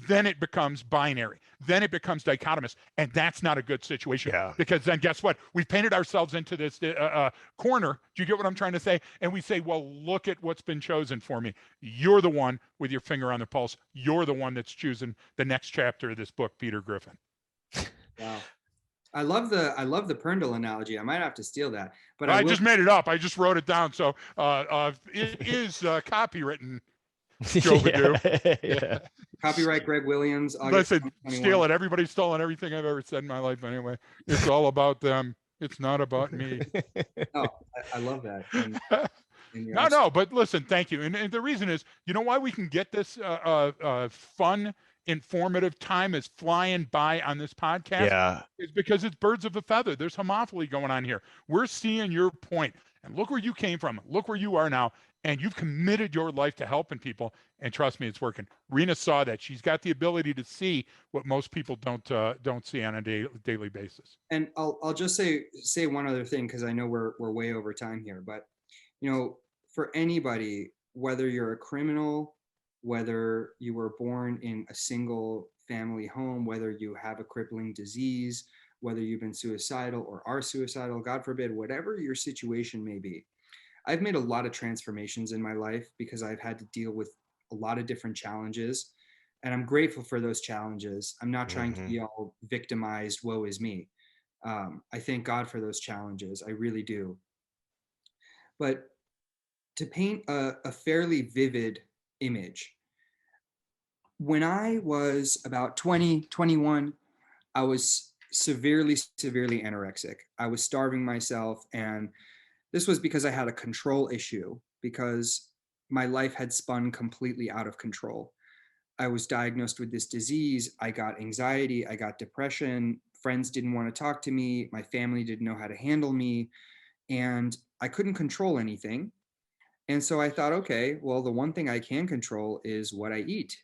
then it becomes binary. Then it becomes dichotomous. And that's not a good situation. Yeah. Because then guess what? We've painted ourselves into this corner. Do you get what I'm trying to say? And we say, well, look at what's been chosen for me. You're the one with your finger on the pulse. You're the one that's choosing the next chapter of this book, Peter Griffin. Wow. I love the Perndle analogy. I might have to steal that. But I just made it up. I just wrote it down. So it is copywritten. Joe Badoo. Yeah. Copyright Greg Williams. August Listen, steal it. Everybody's stolen everything I've ever said in my life anyway. It's all about them. It's not about me. Oh, I love that. No, but listen, thank you. And the reason is, you know why we can get this fun, informative time is flying by on this podcast? Yeah. It's because it's birds of a feather. There's homophily going on here. We're seeing your point. And look where you came from. Look where you are now. And you've committed your life to helping people. And trust me, it's working. Reena saw that. She's got the ability to see what most people don't see on a daily basis. And I'll just say one other thing, because I know we're way over time here. But, for anybody, whether you're a criminal, whether you were born in a single family home, whether you have a crippling disease, whether you've been suicidal or are suicidal, God forbid, whatever your situation may be. I've made a lot of transformations in my life because I've had to deal with a lot of different challenges, and I'm grateful for those challenges. I'm not trying to be all victimized, woe is me. I thank God for those challenges. I really do. But to paint a fairly vivid image, when I was about 20, 21, I was severely anorexic. I was starving myself, and this was because I had a control issue, because my life had spun completely out of control. I was diagnosed with this disease. I got anxiety. I got depression. Friends didn't want to talk to me. My family didn't know how to handle me. And I couldn't control anything. And so I thought, okay, well, the one thing I can control is what I eat.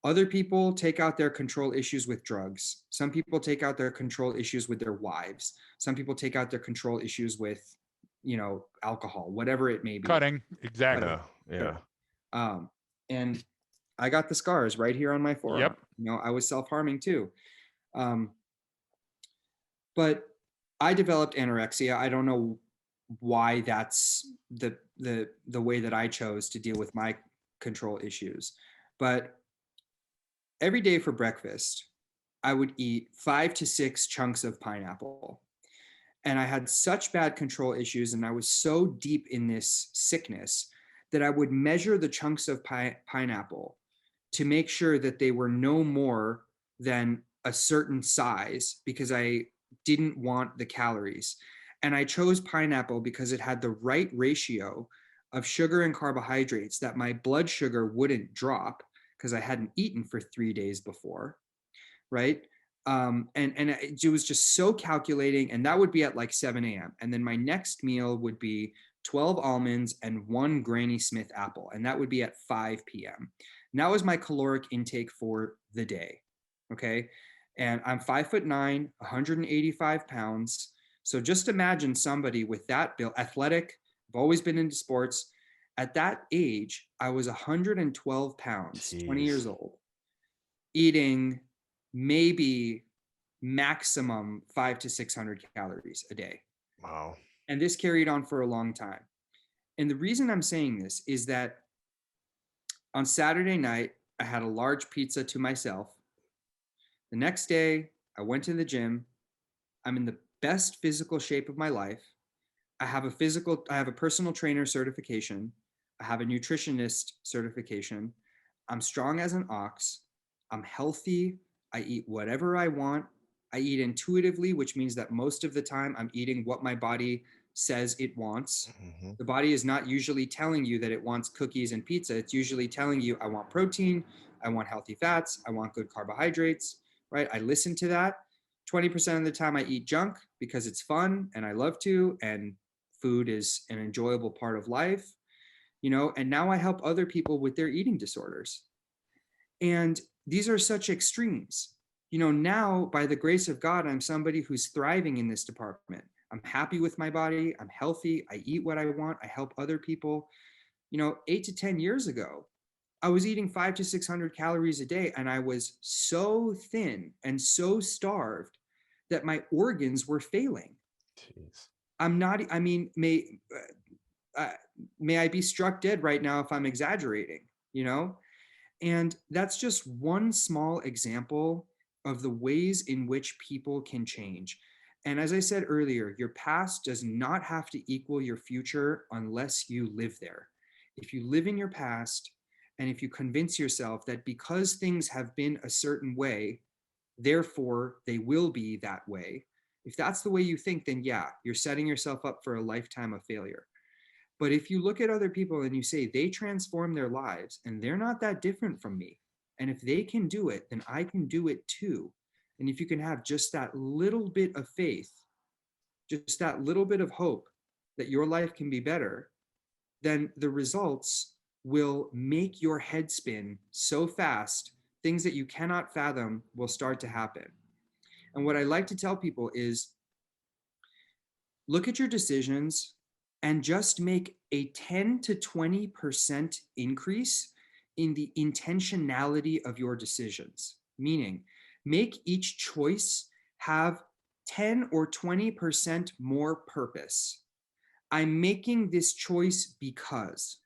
Other people take out their control issues with drugs. Some people take out their control issues with their wives. Some people take out their control issues with, alcohol, whatever it may be. Cutting, exactly. Yeah. And I got the scars right here on my forearm. Yep. I was self-harming too. But I developed anorexia. I don't know why that's the way that I chose to deal with my control issues. But every day for breakfast, I would eat 5 to 6 chunks of pineapple. And I had such bad control issues, and I was so deep in this sickness that I would measure the chunks of pineapple to make sure that they were no more than a certain size, because I didn't want the calories. And I chose pineapple because it had the right ratio of sugar and carbohydrates that my blood sugar wouldn't drop, because I hadn't eaten for 3 days before, right? And it was just so calculating, and that would be at like 7 a.m. And then my next meal would be 12 almonds and 1 Granny Smith apple, and that would be at 5 p.m. And that was my caloric intake for the day, okay? And I'm 5'9", 185 pounds. So just imagine somebody with that build, athletic, I've always been into sports. At that age, I was 112 pounds, Jeez. 20 years old, eating maybe maximum 500 to 600 calories a day. Wow. And this carried on for a long time. And the reason I'm saying this is that on Saturday night, I had a large pizza to myself. The next day, I went to the gym. I'm in the best physical shape of my life. I have a personal trainer certification. I have a nutritionist certification. I'm strong as an ox. I'm healthy. I eat whatever I want. I eat intuitively, which means that most of the time I'm eating what my body says it wants. Mm-hmm. The body is not usually telling you that it wants cookies and pizza. It's usually telling you, I want protein, I want healthy fats, I want good carbohydrates, right? I listen to that. 20% of the time I eat junk because it's fun and I love to, and food is an enjoyable part of life, and now I help other people with their eating disorders. And these are such extremes. Now, by the grace of God, I'm somebody who's thriving in this department. I'm happy with my body. I'm healthy. I eat what I want. I help other people. 8 to 10 years ago, I was eating 500 to 600 calories a day, and I was so thin and so starved that my organs were failing. Jeez. May I be struck dead right now if I'm exaggerating, And that's just one small example of the ways in which people can change. And as I said earlier, your past does not have to equal your future unless you live there. If you live in your past, and if you convince yourself that because things have been a certain way, therefore they will be that way, if that's the way you think, then yeah, you're setting yourself up for a lifetime of failure. But if you look at other people and you say they transform their lives and they're not that different from me, and if they can do it, then I can do it too. And if you can have just that little bit of faith, just that little bit of hope that your life can be better, then the results will make your head spin so fast, things that you cannot fathom will start to happen. And what I like to tell people is, look at your decisions and just make a 10 to 20% increase in the intentionality of your decisions. Meaning, make each choice have 10 or 20% more purpose. I'm making this choice because.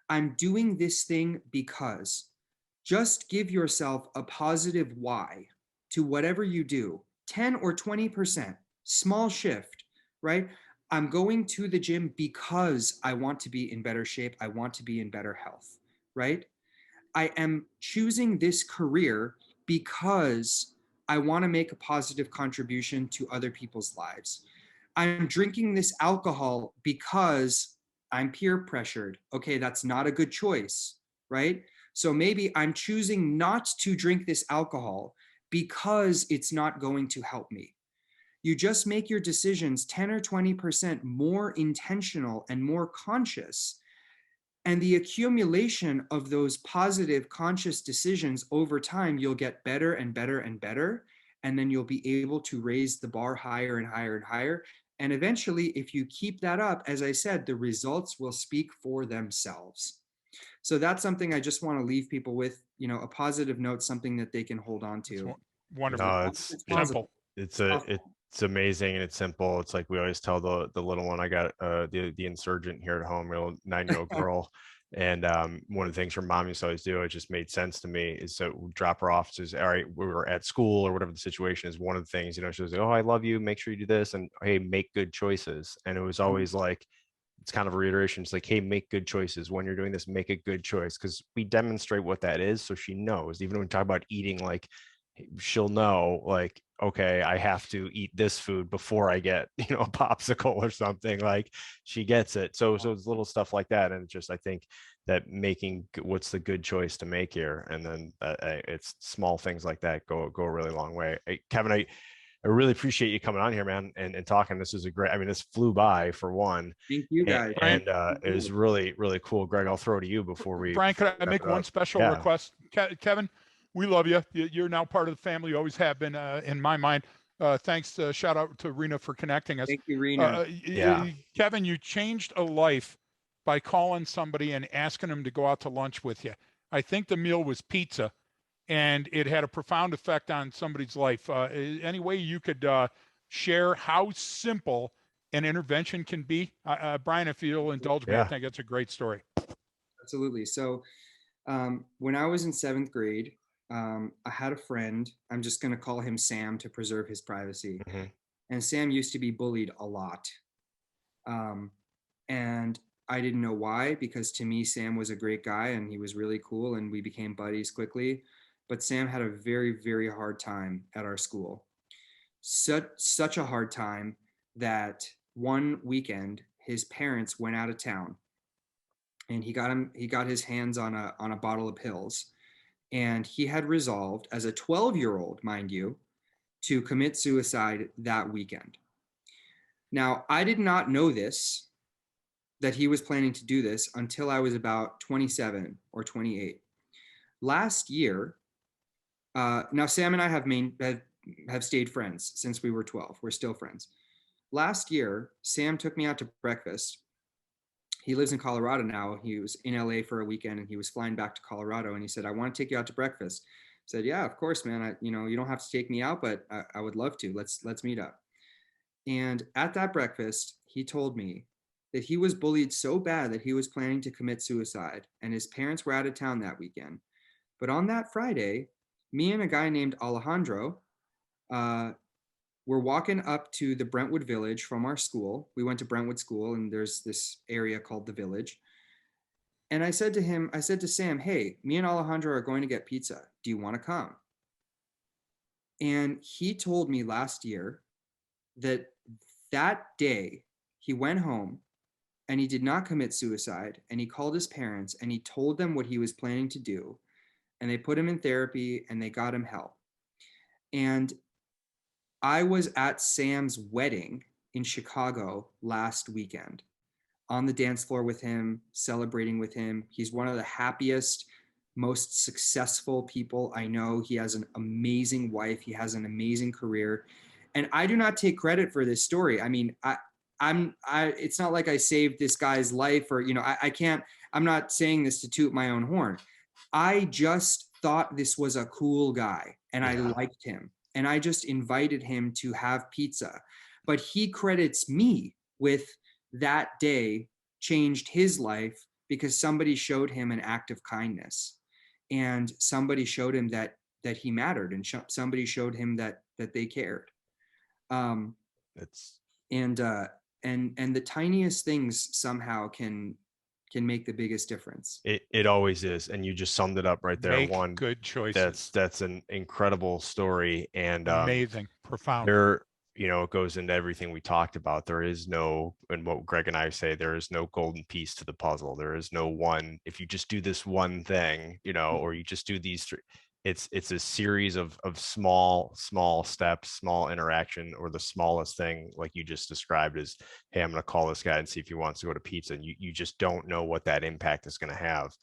I'm doing this thing because. Just give yourself a positive why to whatever you do. 10 or 20%, small shift, right? I'm going to the gym because I want to be in better shape. I want to be in better health, right? I am choosing this career because I want to make a positive contribution to other people's lives. I'm drinking this alcohol because I'm peer pressured. Okay, that's not a good choice, right? So maybe I'm choosing not to drink this alcohol because it's not going to help me. You just make your decisions 10 or 20% more intentional and more conscious. And the accumulation of those positive conscious decisions over time, you'll get better and better and better. And then you'll be able to raise the bar higher and higher and higher. And eventually, if you keep that up, as I said, the results will speak for themselves. So that's something I just want to leave people with, a positive note, something that they can hold on to. Wonderful. No, it's simple. It's amazing and it's simple. It's like we always tell the little one. I got the insurgent here at home, 9-year-old girl, and one of the things her mom used to always do, it just made sense to me, is so we drop her off. Says, all right, we were at school or whatever the situation is. One of the things, she was like, oh, I love you. Make sure you do this, and hey, make good choices. And it was always like, it's kind of a reiteration. It's like, hey, make good choices. When you're doing this, make a good choice, because we demonstrate what that is, so she knows. Even when we talk about eating, like, she'll know, like, okay, I have to eat this food before I get, a popsicle or something. Like, she gets it. So it's little stuff like that. And just, I think that making what's the good choice to make here, and then it's small things like that go a really long way. Kevin, I really appreciate you coming on here, man, and talking. This is this flew by, for one. Thank you, guys. And it was really, really cool. Greg, I'll throw to you before we. Brian, could I make one special request? Kevin, we love you. You're now part of the family. You always have been, in my mind. Thanks. Shout out to Reena for connecting us. Thank you, Reena. Kevin, you changed a life by calling somebody and asking them to go out to lunch with you. I think the meal was pizza, and it had a profound effect on somebody's life. Any way you could share how simple an intervention can be? Brian, if you'll indulge me, I think it's a great story. Absolutely. So when I was in 7th grade, I had a friend. I'm just going to call him Sam to preserve his privacy. Mm-hmm. And Sam used to be bullied a lot. And I didn't know why, because to me, Sam was a great guy and he was really cool and we became buddies quickly. But Sam had a very, very hard time at our school. Such a hard time that one weekend his parents went out of town and he got his hands on a bottle of pills. And he had resolved, as a 12-year-old, mind you, to commit suicide that weekend. Now, I did not know this, that he was planning to do this, until I was about 27 or 28. Last year, now Sam and I have stayed friends since we were 12. We're still friends. Last year, Sam took me out to breakfast. He lives in Colorado now. He was in LA for a weekend and he was flying back to Colorado, and he said, I want to take you out to breakfast. I said, yeah, of course, man. You don't have to take me out, but I would love to. Let's meet up. And at that breakfast, he told me that he was bullied so bad that he was planning to commit suicide, and his parents were out of town that weekend. But on that Friday, me and a guy named Alejandro we're walking up to the Brentwood Village from our school. We went to Brentwood School, and there's this area called the Village. And I said to Sam, hey, me and Alejandro are going to get pizza. Do you want to come? And he told me last year that day he went home and he did not commit suicide, and he called his parents and he told them what he was planning to do, and they put him in therapy and they got him help. And I was at Sam's wedding in Chicago last weekend, on the dance floor with him, celebrating with him. He's one of the happiest, most successful people I know. He has an amazing wife. He has an amazing career. And I do not take credit for this story. I mean, it's not like I saved this guy's life, or, I'm not saying this to toot my own horn. I just thought this was a cool guy and I liked him. And I just invited him to have pizza. But he credits me with that day changed his life because somebody showed him an act of kindness. And somebody showed him that he mattered, and somebody showed him that they cared. And the tiniest things somehow can make the biggest difference. It always is. And you just summed it up right there. Make good choices. That's an incredible story, and amazing, profound. It goes into everything we talked about. There is no, and what Greg and I say, there is no golden piece to the puzzle. There is no one, if you just do this one thing, or you just do these three, it's a series of small steps, small interaction, or the smallest thing, like you just described, is, hey, I'm going to call this guy and see if he wants to go to pizza. And you just don't know what that impact is going to have.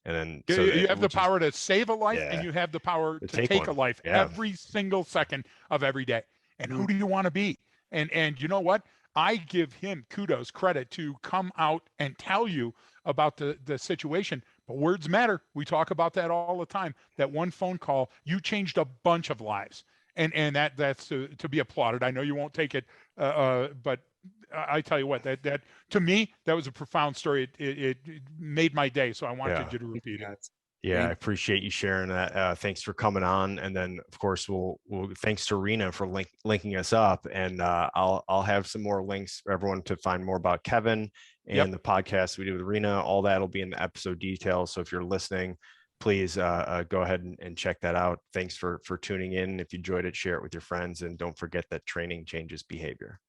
And then so you have the power to save a life, and you have the power to take a life every single second of every day. And who do you want to be? And you know what? I give him kudos, credit to come out and tell you about the situation. But words matter. We talk about that all the time. That one phone call, you changed a bunch of lives, and that's to be applauded. I know you won't take it, but I tell you what, that to me, that was a profound story. It made my day, so I wanted you to repeat it. Yeah, I appreciate you sharing that. Thanks for coming on, and then of course we'll thanks to Reena for linking us up, and I'll have some more links for everyone to find more about Kevin and the podcast we do with Reena. All that'll be in the episode details. So if you're listening, please go ahead and check that out. Thanks for tuning in. If you enjoyed it, share it with your friends, and don't forget that training changes behavior.